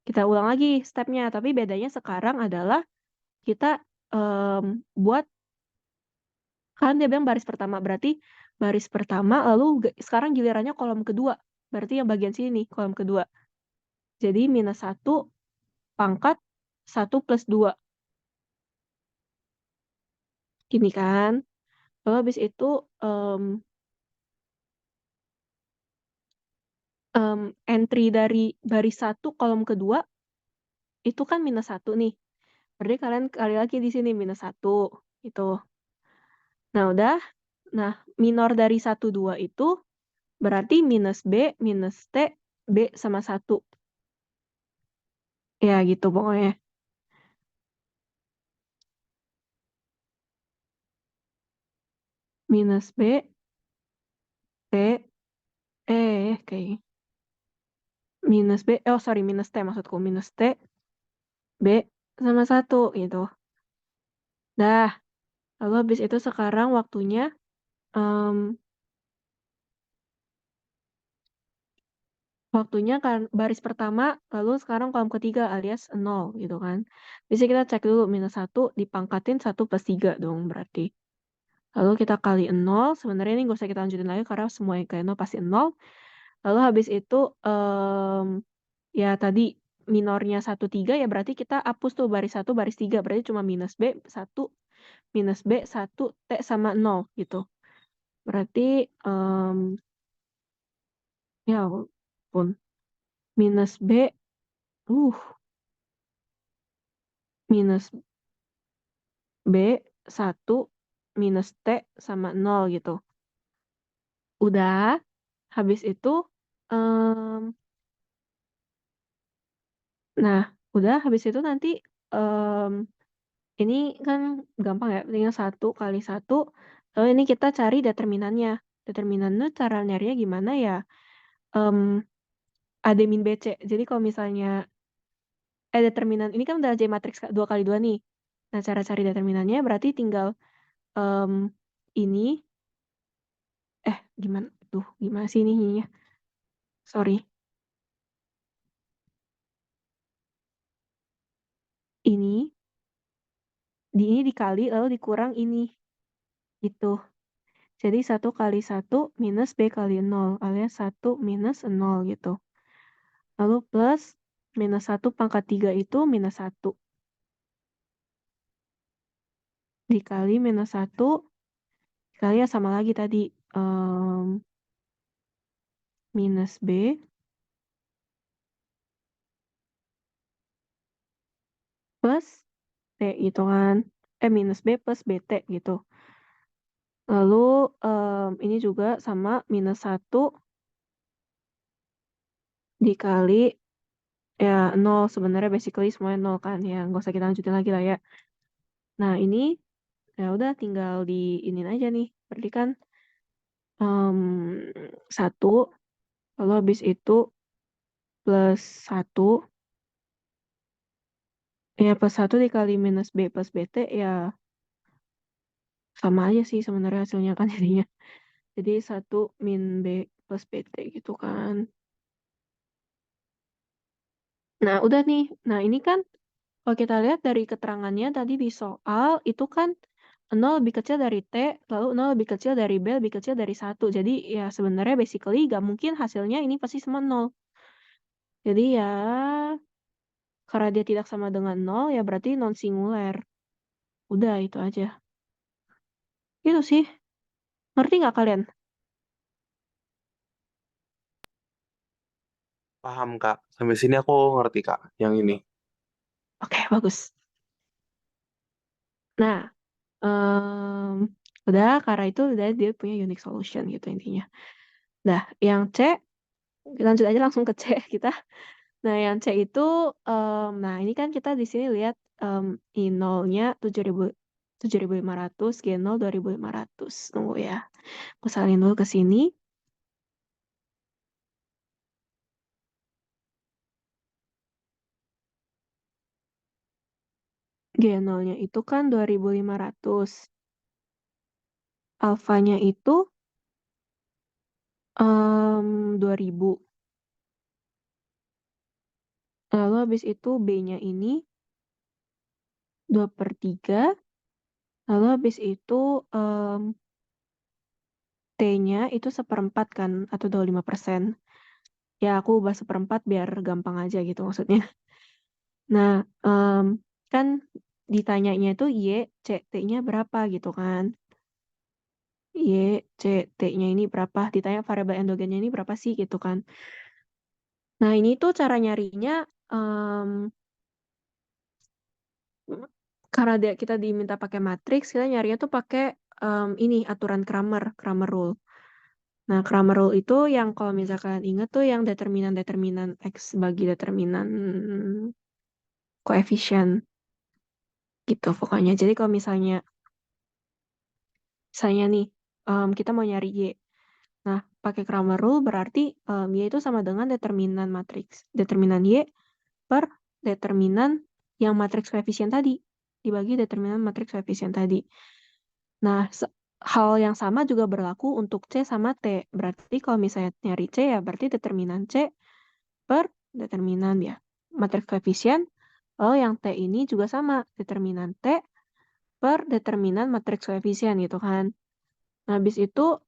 Kita ulang lagi stepnya, tapi bedanya sekarang adalah kita buat, kan dia bilang baris pertama, berarti baris pertama, lalu sekarang gilirannya kolom kedua, berarti yang bagian sini nih, kolom kedua. Jadi minus 1 pangkat 1 plus 2. Gini kan. Lalu habis itu entry dari baris 1 kolom kedua itu kan minus 1 nih. Berarti kalian kali lagi di sini minus 1 gitu. Nah, udah. Nah, minor dari 1, 2 itu berarti minus B, minus T, B sama 1. Ya gitu pokoknya. Minus B, T, kayak minus B, sorry, minus T maksudku. Minus T, B, sama 1 gitu. Dah, lalu habis itu sekarang waktunya kan baris pertama, lalu sekarang kolom ketiga alias 0 gitu kan. Bisa kita cek dulu minus 1 dipangkatin 1 plus 3 dong berarti. Lalu kita kali 0, sebenarnya ini nggak usah kita lanjutin lagi karena semua yang kali 0 pasti 0. Lalu habis itu ya tadi minornya 1, 3 ya berarti kita hapus tuh baris 1, baris 3. Berarti cuma minus B, 1, minus B, 1, T sama 0 gitu. Berarti ya ampun. Minus B, minus B, 1, minus T sama 0 gitu. Udah, habis itu, nah, udah habis itu nanti, ini kan gampang ya, tinggal 1 kali 1, lalu ini kita cari determinannya. Determinannya cara nyarinya gimana ya? AD min BC. Jadi kalau misalnya, determinan, ini kan udah J matriks 2 kali 2 nih. Nah, cara cari determinannya berarti tinggal, ini, gimana sih ini ininya? Sorry. Ini dikali lalu dikurang ini. Gitu. Jadi 1 kali 1 minus B kali 0 alias 1 minus 0 gitu. Lalu plus minus 1 pangkat 3 itu minus 1. Dikali minus 1 dikali ya sama lagi tadi. Minus B plus T gitu kan. Minus B plus BT gitu. Lalu ini juga sama minus 1 dikali ya 0 sebenarnya basically semuanya 0 kan ya. Nggak usah kita lanjutin lagi lah ya. Nah ini ya udah tinggal di ini aja nih. Berarti kan 1 lalu habis itu plus 1 ya plus 1 dikali minus B plus BT ya sama aja sih sebenarnya hasilnya kan jadinya. Jadi 1 min B plus BT gitu kan. Nah udah nih. Nah ini kan kalau kita lihat dari keterangannya tadi di soal itu kan 0 lebih kecil dari T, lalu 0 lebih kecil dari B, lebih kecil dari 1. Jadi ya sebenarnya basically gak mungkin hasilnya ini pasti sama 0. Jadi ya karena dia tidak sama dengan 0 ya berarti non singular. Udah itu aja. Itu sih. Ngerti nggak kalian? Paham, Kak. Sampai sini aku ngerti, Kak, yang ini. Oke, bagus. Nah, udah karena itu udah dia punya unique solution gitu intinya. Nah, yang C, lanjut aja langsung ke C kita. Nah, yang C itu, nah ini kan kita di sini lihat I0-nya 7.500, G0 2.500. Tunggu ya. Aku salin dulu ke sini. G0-nya itu kan 2.500. Alfanya itu 2.000. Lalu habis itu B-nya ini 2/3. Lalu habis itu T-nya itu 1/4 kan, atau 25%. Ya, aku ubah 1/4 biar gampang aja gitu maksudnya. Nah, kan ditanyanya itu Y, C, T-nya berapa gitu kan. Y, C, T-nya ini berapa. Ditanya variabel endogennya ini berapa sih gitu kan. Nah, ini tuh cara nyarinya, karena kita diminta pakai matriks, kita nyarinya tuh pakai ini aturan Cramer rule. Nah, Cramer rule itu yang kalau misalkan ingat tuh yang determinan X bagi determinan koefisien gitu pokoknya. Jadi kalau misalnya nih kita mau nyari Y. Nah, pakai Cramer rule berarti Y itu sama dengan determinan matriks. Determinan Y per determinan yang matriks koefisien tadi. Dibagi determinan matriks koefisien tadi. Nah, hal yang sama juga berlaku untuk C sama T. Berarti kalau misalnya nyari C ya berarti determinan C per determinan ya matriks koefisien. Lalu yang T ini juga sama. Determinan T per determinan matriks koefisien gitu kan. Nah, habis itu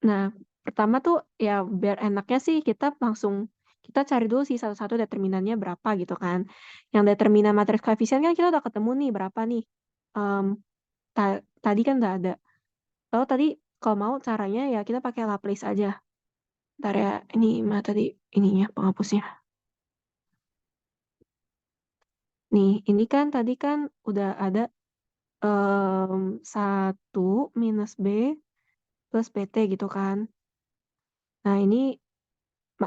nah, pertama tuh ya biar enaknya sih kita cari dulu sih satu-satu determinannya berapa gitu kan. Yang determinan matriks koefisien kan kita udah ketemu nih berapa nih. Em, tadi kan udah ada. Lalu tadi kalau mau caranya ya kita pakai Laplace aja. Ntar ya ini mah tadi ininya penghapusnya. Nih, ini kan tadi kan udah ada 1 minus B plus PT gitu kan. Nah, ini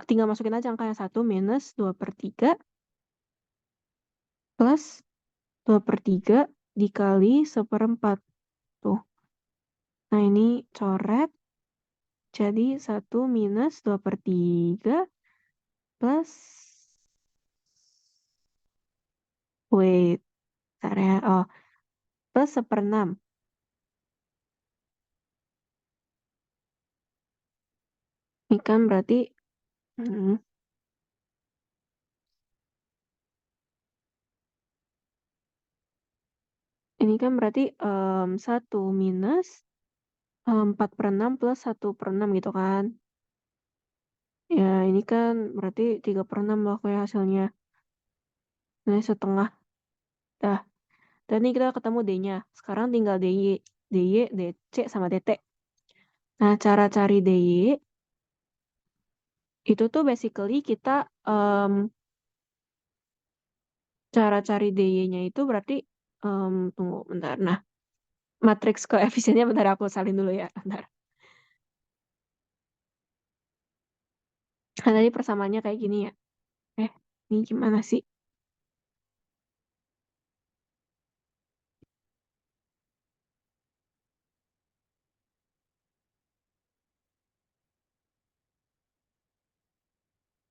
tinggal masukin aja angka yang 1 minus 2/3 plus 2/3 dikali 1/4. Tuh. Nah, ini coret. Jadi 1 minus 2/3 plus wait. Bentar ya. Oh, plus 1/6. Ini kan berarti ini kan berarti 1 minus 4/6 plus 1/6 gitu kan. Ya, ini kan berarti 3/6 lah kayak hasilnya. Nah, setengah. Dah. Dan ini kita ketemu D-nya. Sekarang tinggal DY, DC, sama DT. Nah, cara cari DY itu tuh basically kita cara cari DY-nya itu berarti tunggu bentar. Nah, matriks koefisiennya bentar aku salin dulu ya. Bentar. Kan tadi persamaannya kayak gini ya. Ini gimana sih?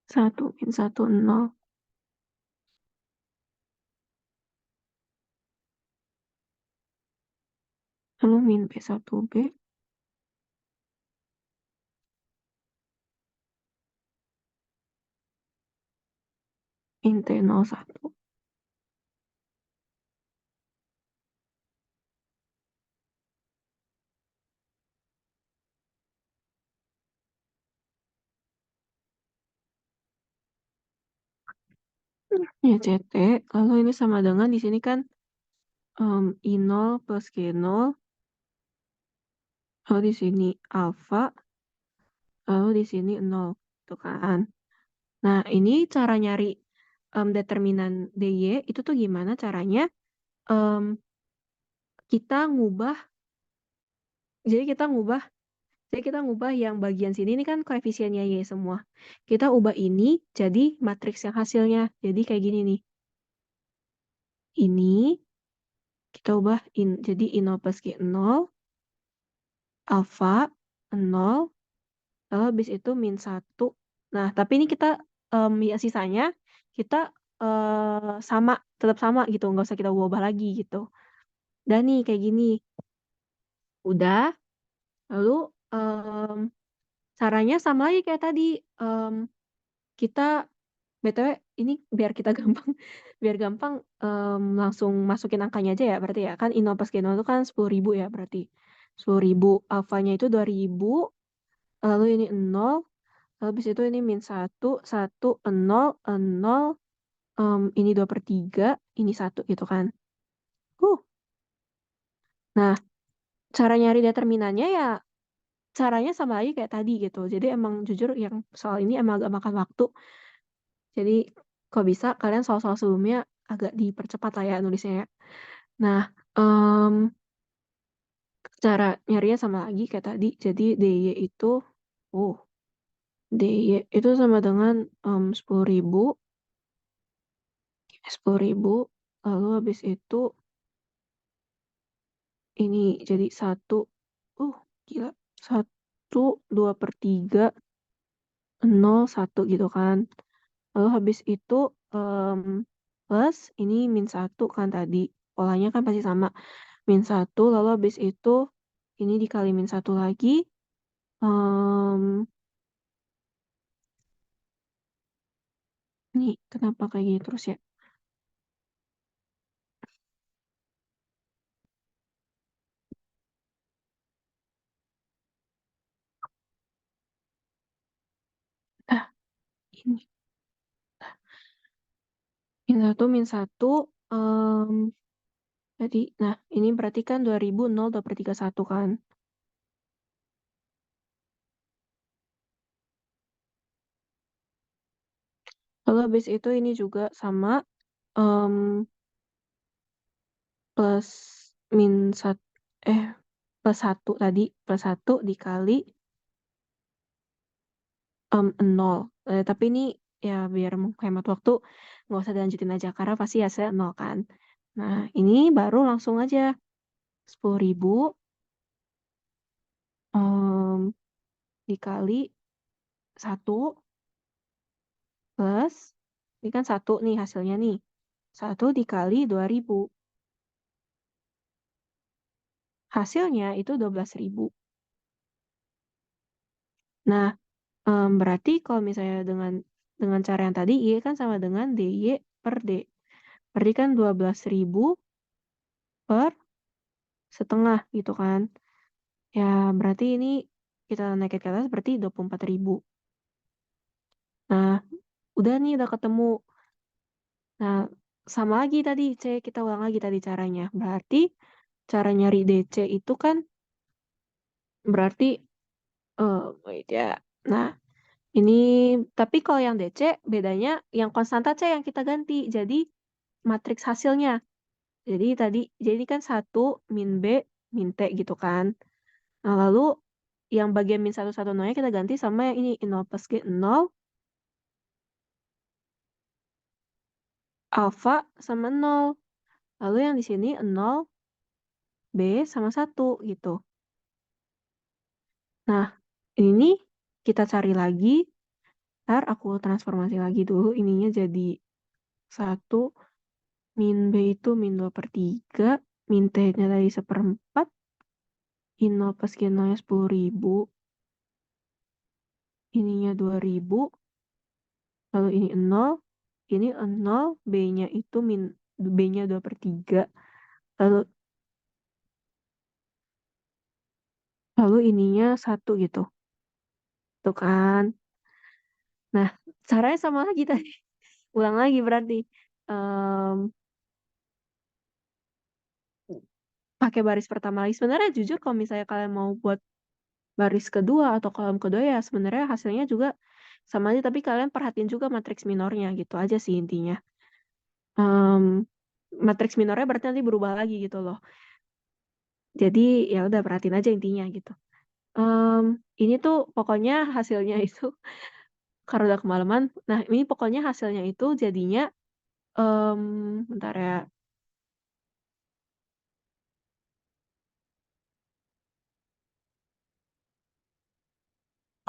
Satu min 1 0. Lalu min B1B. Min T01. Ya CT. Lalu ini sama dengan di sini kan I0 plus G0. Lalu di sini alfa. Lalu di sini 0. Tuh kan. Nah, ini cara nyari determinan DY itu tuh gimana caranya? Kita ngubah. Jadi kita ngubah yang bagian sini ini kan koefisiennya Y semua. Kita ubah ini jadi matriks yang hasilnya. Jadi kayak gini nih. Ini kita ubah jadi I0 plus G0. Alfa 0. Lalu habis itu min 1. Nah, tapi ini kita ya sisanya kita tetap sama gitu. Nggak usah kita ubah lagi gitu. Dan nih kayak gini. Udah. Lalu caranya sama lagi kayak tadi. Kita BTW ini biar kita gampang langsung masukin angkanya aja ya berarti ya. Kan I0 plus G0 itu kan 10.000 ya berarti. 10.000. Alfanya itu 2.000. Lalu ini 0. Habis itu ini min 1, 1, 0, 0. Ini 2/3. Ini 1 gitu kan. Nah, cara nyari determinannya ya caranya sama lagi kayak tadi gitu. Jadi emang jujur yang soal ini emang agak makan waktu. Jadi kalau bisa kalian soal-soal sebelumnya agak dipercepat lah ya nulisnya ya. Nah, cara nyarinya sama lagi kayak tadi. Jadi DY itu sama dengan 10.000 10.000, lalu habis itu ini jadi 1, gila, 1, 2/3, 0, 1 gitu kan. Lalu habis itu plus ini -1 kan tadi, polanya kan pasti sama, -1, lalu habis itu ini dikali -1 lagi, nih kenapa kayak gini terus ya? Ini -1, tadi, nah ini berarti kan 2000, 0, 2/31 kan. Lalu habis itu ini juga sama, plus plus 1 tadi, plus 1 dikali 0. Tapi ini ya biar menghemat waktu, nggak usah dilanjutin aja, karena pasti hasilnya 0 kan. Nah, ini baru langsung aja 10.000 dikali 1 plus, ini kan 1 nih hasilnya nih, 1 dikali 2.000. Hasilnya itu 12.000. Nah, berarti kalau misalnya dengan cara yang tadi, Y kan sama dengan DY per D. Berarti kan 12.000 per setengah gitu kan. Ya, berarti ini kita naikin ke atas berarti 24.000. Nah, udah nih, udah ketemu. Nah, sama lagi tadi, kita ulang lagi tadi caranya. Berarti cara nyari DC itu kan berarti, wait ya. Nah, ini, tapi kalau yang DC bedanya yang konstanta C yang kita ganti. Jadi, matriks hasilnya. Jadi kan 1 min B min T gitu kan. Nah, lalu yang bagian min 1, 1, 0-nya kita ganti sama yang ini, 0 plus G 0, alfa sama 0. Lalu yang di sini 0, B sama 1 gitu. Nah, ini kita cari lagi. Ntar aku transformasi lagi dulu. Ininya jadi 1, min B itu min 2/3, min T-nya tadi 1/4, in 0 plus G 0-nya 10.000, ininya 2.000, lalu ini 0, ini 0, B-nya itu B-nya 2/3, lalu ininya 1 gitu. Tuh kan. Nah, caranya sama lagi tadi. Ulang lagi berarti. Pakai baris pertama lagi. Sebenarnya jujur kalau misalnya kalian mau buat baris kedua atau kolom kedua ya sebenarnya hasilnya juga sama aja, tapi kalian perhatiin juga matriks minornya gitu aja sih intinya. Matriks minornya berarti nanti berubah lagi gitu loh. Jadi ya udah perhatiin aja intinya gitu. Ini tuh pokoknya hasilnya itu karena udah kemalaman. Nah, ini pokoknya hasilnya itu jadinya bentar ya.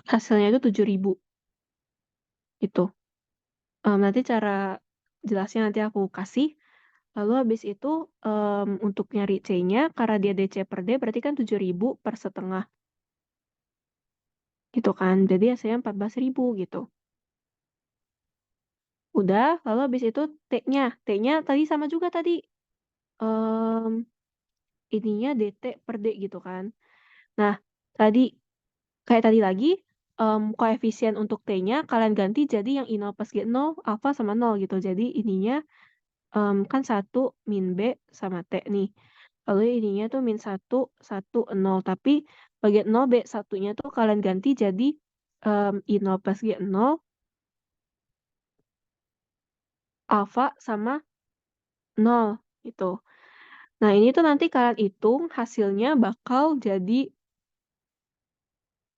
Hasilnya itu 7.000. Itu. Nanti cara jelasnya nanti aku kasih. Lalu habis itu untuk nyari C-nya, karena dia DC per D, berarti kan 7.000 per setengah. Gitu kan. Jadi hasilnya 14.000 gitu. Udah, lalu habis itu T-nya. T-nya tadi sama juga tadi. Ininya DT per D gitu kan. Nah, kayak tadi lagi, koefisien untuk T-nya kalian ganti jadi yang I0 plus G0, alfa sama 0 gitu. Jadi ininya kan 1 min B sama T nih. Lalu ininya tuh min 1, 1, 0. Tapi bagian 0, B, 1-nya tuh kalian ganti jadi I0 plus G0, alfa sama 0 gitu. Nah, ini tuh nanti kalian hitung hasilnya bakal jadi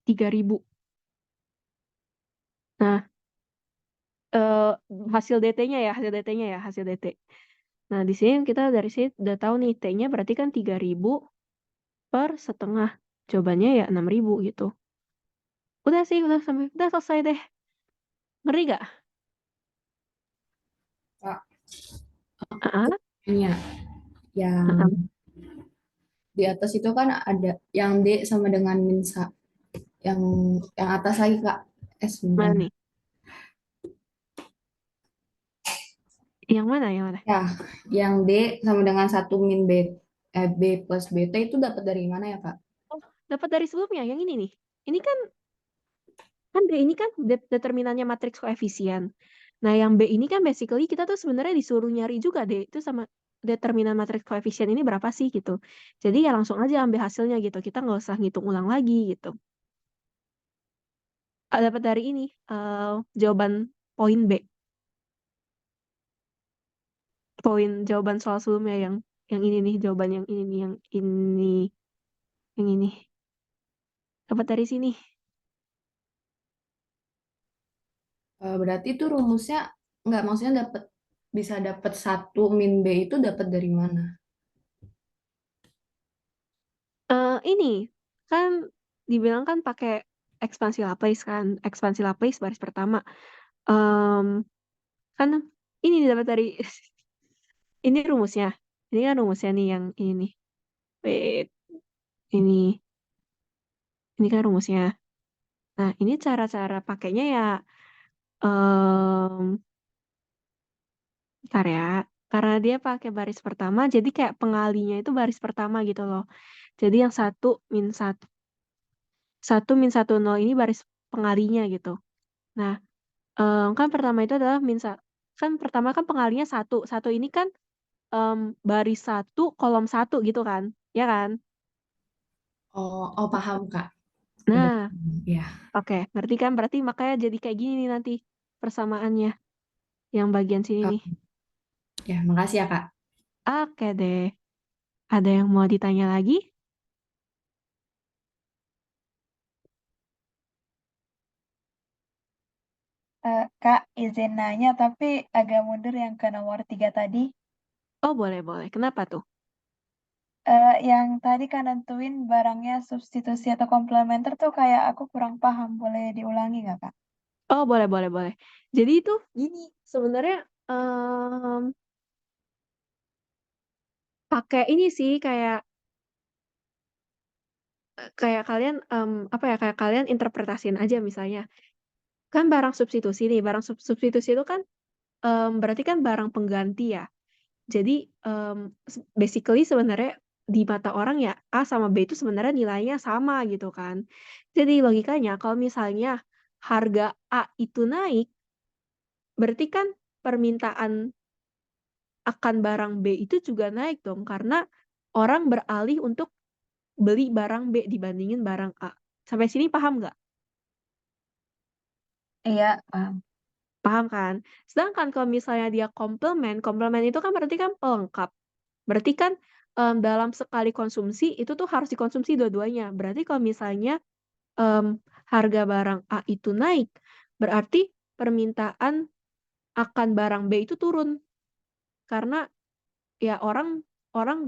3.000. Nah, hasil DT-nya ya, hasil DT. Nah, di sini kita dari sini udah tahu nih T-nya berarti kan 3.000 per setengah. Jawabannya ya 6.000 gitu. Udah sih, udah selesai deh. Ngeri gak? Kak, Ah, tanya yang ah. di atas itu kan ada yang D sama dengan yang atas lagi Kak. Mana Sebentar. nih? Yang mana? Ya, yang D sama dengan 1 min B, B plus BT itu dapat dari mana ya Kak? Oh, dapat dari sebelumnya, yang ini nih. Ini kan D ini kan determinannya matriks koefisien. Nah, yang B ini kan basically kita tuh sebenarnya disuruh nyari juga D itu sama determinan matriks koefisien ini berapa sih gitu. Jadi ya langsung aja ambil hasilnya gitu. Kita nggak usah ngitung ulang lagi gitu. Dapat dari ini jawaban poin B. Jawaban soal sebelumnya yang ini nih, jawaban yang ini nih, yang ini. Dapat dari sini. Berarti itu rumusnya nggak, maksudnya bisa dapat 1 min B itu dapat dari mana? Ini kan dibilang kan pakai ekspansi Laplace kan, ekspansi Laplace baris pertama. Kan ini dapat dari ini rumusnya. Ini kan rumusnya nih yang ini nih. Wait, ini kan rumusnya. Nah, ini cara-cara pakainya ya bentar ya. Karena dia pakai baris pertama, jadi kayak pengalinya itu baris pertama gitu loh. Jadi yang 1 min 1 0 ini baris pengalinya gitu. Nah, kan pertama itu adalah kan pertama kan pengalinya 1. 1 ini kan baris 1 kolom 1 gitu kan. Ya kan? Oh, paham Kak. Udah. Nah, Ya. oke, ngerti kan? Berarti makanya jadi kayak gini nih nanti persamaannya. Yang bagian sini nih. Ya, makasih ya Kak. Oke deh. Ada yang mau ditanya lagi? Kak, izin nanya tapi agak mundur yang ke nomor 3 tadi. Oh, boleh. Kenapa tuh? Yang tadi kan nentuin barangnya substitusi atau komplementer tuh kayak aku kurang paham. Boleh diulangi nggak, Kak? Oh, boleh. Jadi itu gini, sebenarnya pakai ini sih kayak kalian apa ya, kayak kalian interpretasiin aja misalnya. Kan barang substitusi nih, substitusi itu kan berarti kan barang pengganti ya. Jadi basically sebenarnya di mata orang ya A sama B itu sebenarnya nilainya sama gitu kan. Jadi logikanya kalau misalnya harga A itu naik, berarti kan permintaan akan barang B itu juga naik dong karena orang beralih untuk beli barang B dibandingin barang A. Sampai sini paham nggak? Iya, paham. Paham kan? Sedangkan kalau misalnya dia komplement itu kan berarti kan pelengkap. Berarti kan dalam sekali konsumsi itu tuh harus dikonsumsi dua-duanya. Berarti kalau misalnya harga barang A itu naik, berarti permintaan akan barang B itu turun. Karena ya orang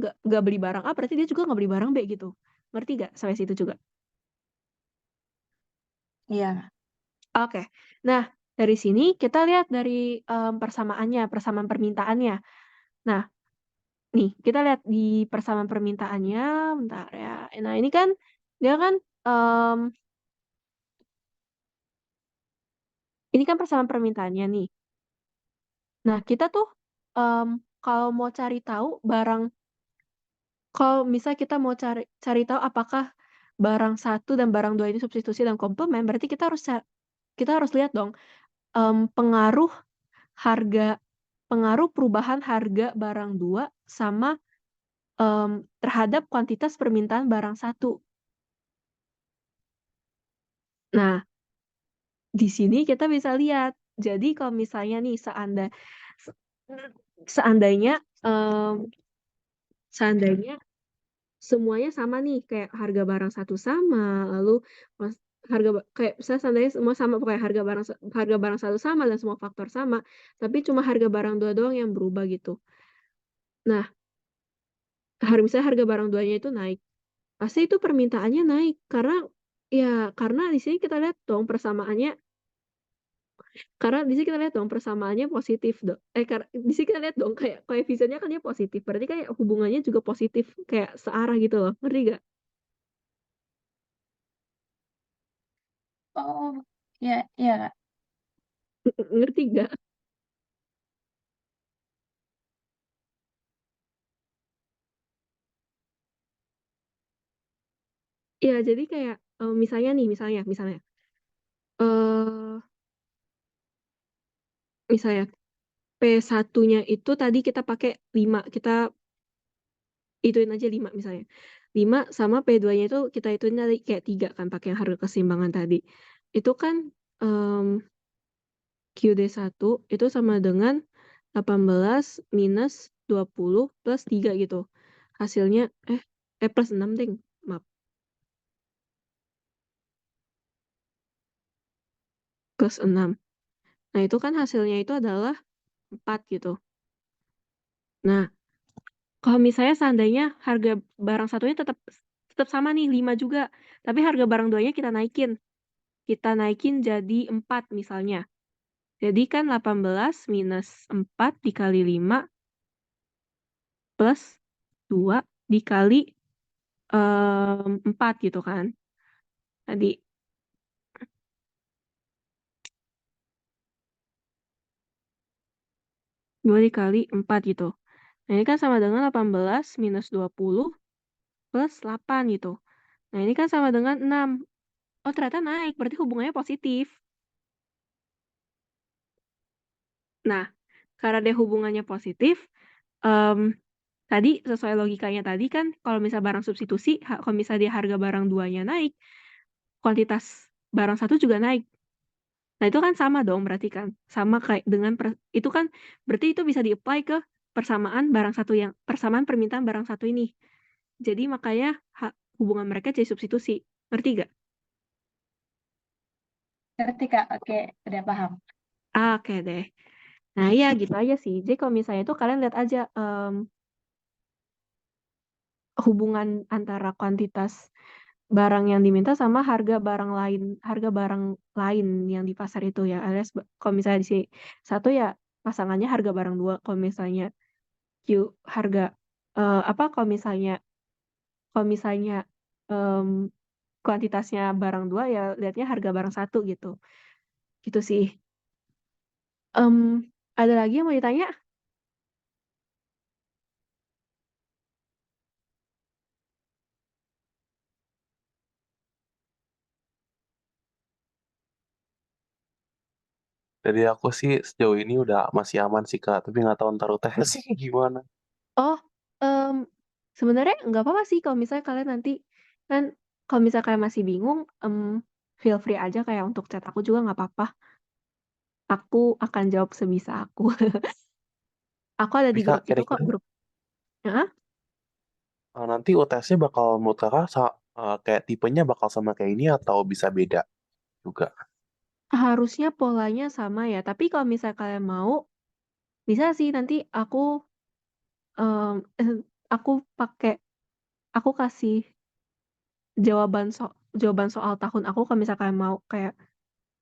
nggak beli barang A, berarti dia juga nggak beli barang B gitu. Ngerti nggak sampai situ juga? Iya. Oke. Nah, dari sini kita lihat dari persamaan permintaannya. Nah, nih, kita lihat di persamaan permintaannya, bentar ya. Nah, ini kan dia kan ini kan persamaan permintaannya nih. Nah, kita tuh kalau mau cari tahu kalau misalnya kita mau cari tahu apakah barang 1 dan barang 2 ini substitusi dan komplement, berarti kita harus lihat dong pengaruh perubahan harga barang 2 sama terhadap kuantitas permintaan barang 1. Nah, di sini kita bisa lihat. Jadi kalau misalnya nih seandainya seandainya semuanya sama nih, kayak harga barang 1 sama, lalu kayak misalnya seandainya semua sama, pokoknya harga barang satu sama dan semua faktor sama, tapi cuma harga barang dua doang yang berubah gitu. Nah, misalnya harga barang duanya itu naik, pasti itu permintaannya naik karena di sini kita lihat dong persamaannya positif dong. Di sini kita lihat dong kayak koefisiennya kan dia positif, berarti kayak hubungannya juga positif, kayak searah gitu loh, ngerti gak? Oh, ya, ya, Kak. Ngerti gak? Ya jadi kayak misalnya eh misalnya P1-nya itu tadi kita pakai 5, kita ituin aja 5 misalnya. 5 sama P2-nya itu kita ituin tadi kayak 3 kan pakai yang harga keseimbangan tadi. Itu kan QD1 itu sama dengan 18 minus 20 plus 3 gitu. Hasilnya plus 6 ding. Maaf, plus 6. Nah, itu kan hasilnya itu adalah 4 gitu. Nah, kalau misalnya seandainya harga barang satunya tetap sama nih 5 juga, tapi harga barang duanya kita naikin. Kita naikin jadi 4 misalnya. Jadi kan 18 minus 4 dikali 5 plus 2 dikali 4 gitu kan. Tadi 2 dikali 4 gitu. Nah, ini kan sama dengan 18 minus 20 plus 8 gitu. Nah, ini kan sama dengan 6. Oh, ternyata naik, berarti hubungannya positif. Nah, karena dia hubungannya positif, tadi sesuai logikanya tadi kan, kalau misalnya barang substitusi, kalau misalnya dia harga barang duanya naik, kuantitas barang satu juga naik. Nah, itu kan sama dong berarti kan. Sama kayak dengan, itu kan, berarti itu bisa di-apply ke persamaan permintaan barang satu ini. Jadi makanya hubungan mereka jadi substitusi. Ngerti gak? Ngerti, Kak. Oke, udah paham. Oke deh. Nah, iya gitu aja sih. Jadi kalau misalnya itu kalian lihat aja hubungan antara kuantitas barang yang diminta sama harga barang lain yang di pasar itu ya. Alias kalau misalnya di sini satu ya pasangannya harga barang dua. Kalau misalnya harga kalau misalnya em, kuantitasnya barang dua ya lihatnya harga barang satu gitu. Gitu sih. Em, ada lagi yang mau ditanya? Jadi aku sih sejauh ini udah masih aman sih Kak, tapi nggak tahu ntar UTS sih gimana. Oh, em, sebenarnya nggak apa-apa sih kalau misalnya kalian nanti kan kalau misalnya kalian masih bingung, feel free aja kayak untuk chat aku juga nggak apa-apa. Aku akan jawab sebisa aku. Aku ada Tapi di Kak, grup itu kok, kira-kira grup. Ya, nanti UTS-nya bakal menurut Kakak kayak tipenya bakal sama kayak ini atau bisa beda juga? harusnya polanya sama ya. Tapi kalau misalnya kalian mau, bisa sih nanti em, eh, aku pakai aku kasih jawaban soal tahun aku kalau misalnya kalian mau kayak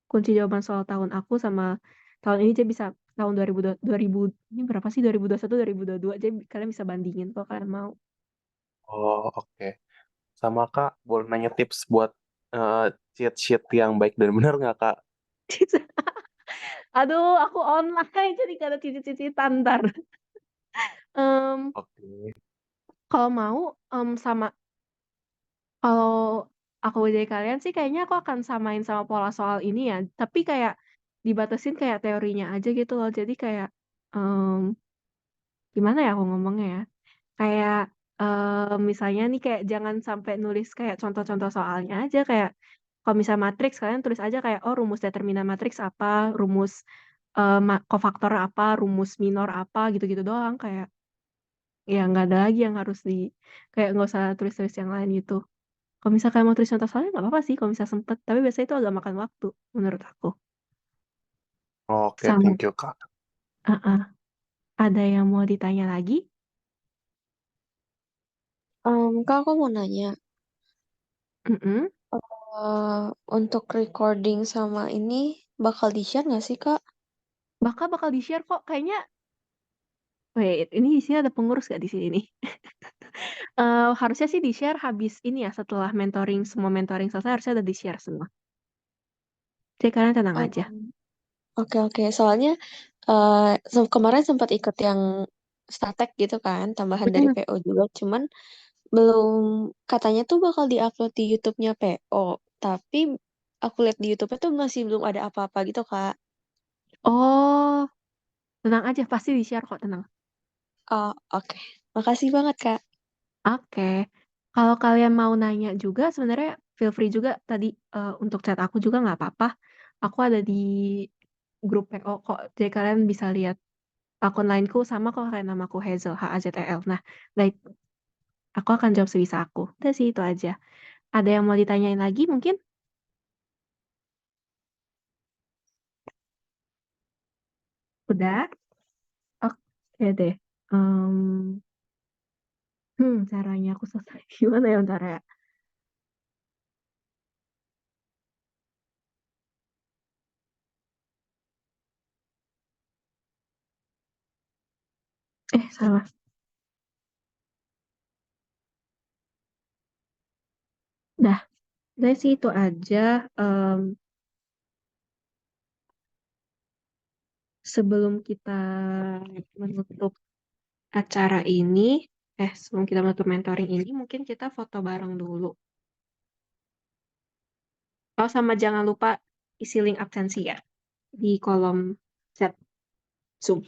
kunci jawaban soal tahun aku sama tahun ini jadi bisa tahun 2000 ini berapa sih 2021 2022 jadi kalian bisa bandingin kalau kalian mau. Oh, oke. Sama Kak, boleh nanya tips buat eh, cheat sheet yang baik dan benar nggak Kak? Aduh, aku online jadi gak ada cicit-cicitan ntar. Em, Oke. kalau mau kalau aku jadi kalian sih kayaknya aku akan samain sama pola soal ini ya. Tapi kayak dibatasin kayak teorinya aja gitu loh. Jadi kayak em, gimana ya aku ngomongnya ya? Kayak misalnya nih kayak jangan sampai nulis kayak contoh-contoh soalnya aja kayak kalau misalnya matriks kalian tulis aja kayak oh rumus determinan matriks apa, rumus kofaktor apa, rumus minor apa gitu-gitu doang kayak ya nggak ada lagi yang harus kayak nggak usah tulis-tulis yang lain gitu. Kalau misalkan mau tulis contoh soalnya nggak apa-apa sih kalau misalnya sempet, tapi biasanya itu agak makan waktu menurut aku. Oke, Sama, thank you, Kak. ada yang mau ditanya lagi? Kak, aku mau nanya, Mm-mm. untuk recording sama ini bakal di-share nggak sih, Kak? Bakal di-share kok kayaknya. Wait, ini di sini ada pengurus gak di sini nih? Harusnya sih di-share habis ini ya, setelah semua mentoring selesai harusnya ada di-share semua. Jadi kalian tenang aja. Oke, oke. Soalnya kemarin sempat ikut yang statek gitu kan, tambahan dari Mm-mm. PO juga. Cuman belum, katanya tuh bakal di-upload di YouTube-nya PO. Tapi aku lihat di YouTube-nya tuh masih belum ada apa-apa gitu, Kak. Oh, tenang aja, pasti di-share kok, tenang. Oh, oke. Makasih banget, Kak. Oke. Kalau kalian mau nanya juga, sebenarnya feel free juga tadi untuk chat aku juga nggak apa-apa. Aku ada di grup PO kok, jadi kalian bisa lihat akun lainku sama kok kayak namaku Hazel, HAZEL. Nah, baik, aku akan jawab sebisa aku. Udah sih, itu aja. Ada yang mau ditanyain lagi mungkin? Udah? Oke deh. Em, caranya aku selesai gimana ya, bentar ya. Salah. Udah sih itu aja. Em, sebelum kita menutup acara ini, sebelum kita menutup mentoring ini, mungkin kita foto bareng dulu. Oh, sama jangan lupa isi link absensi ya di kolom chat Zoom.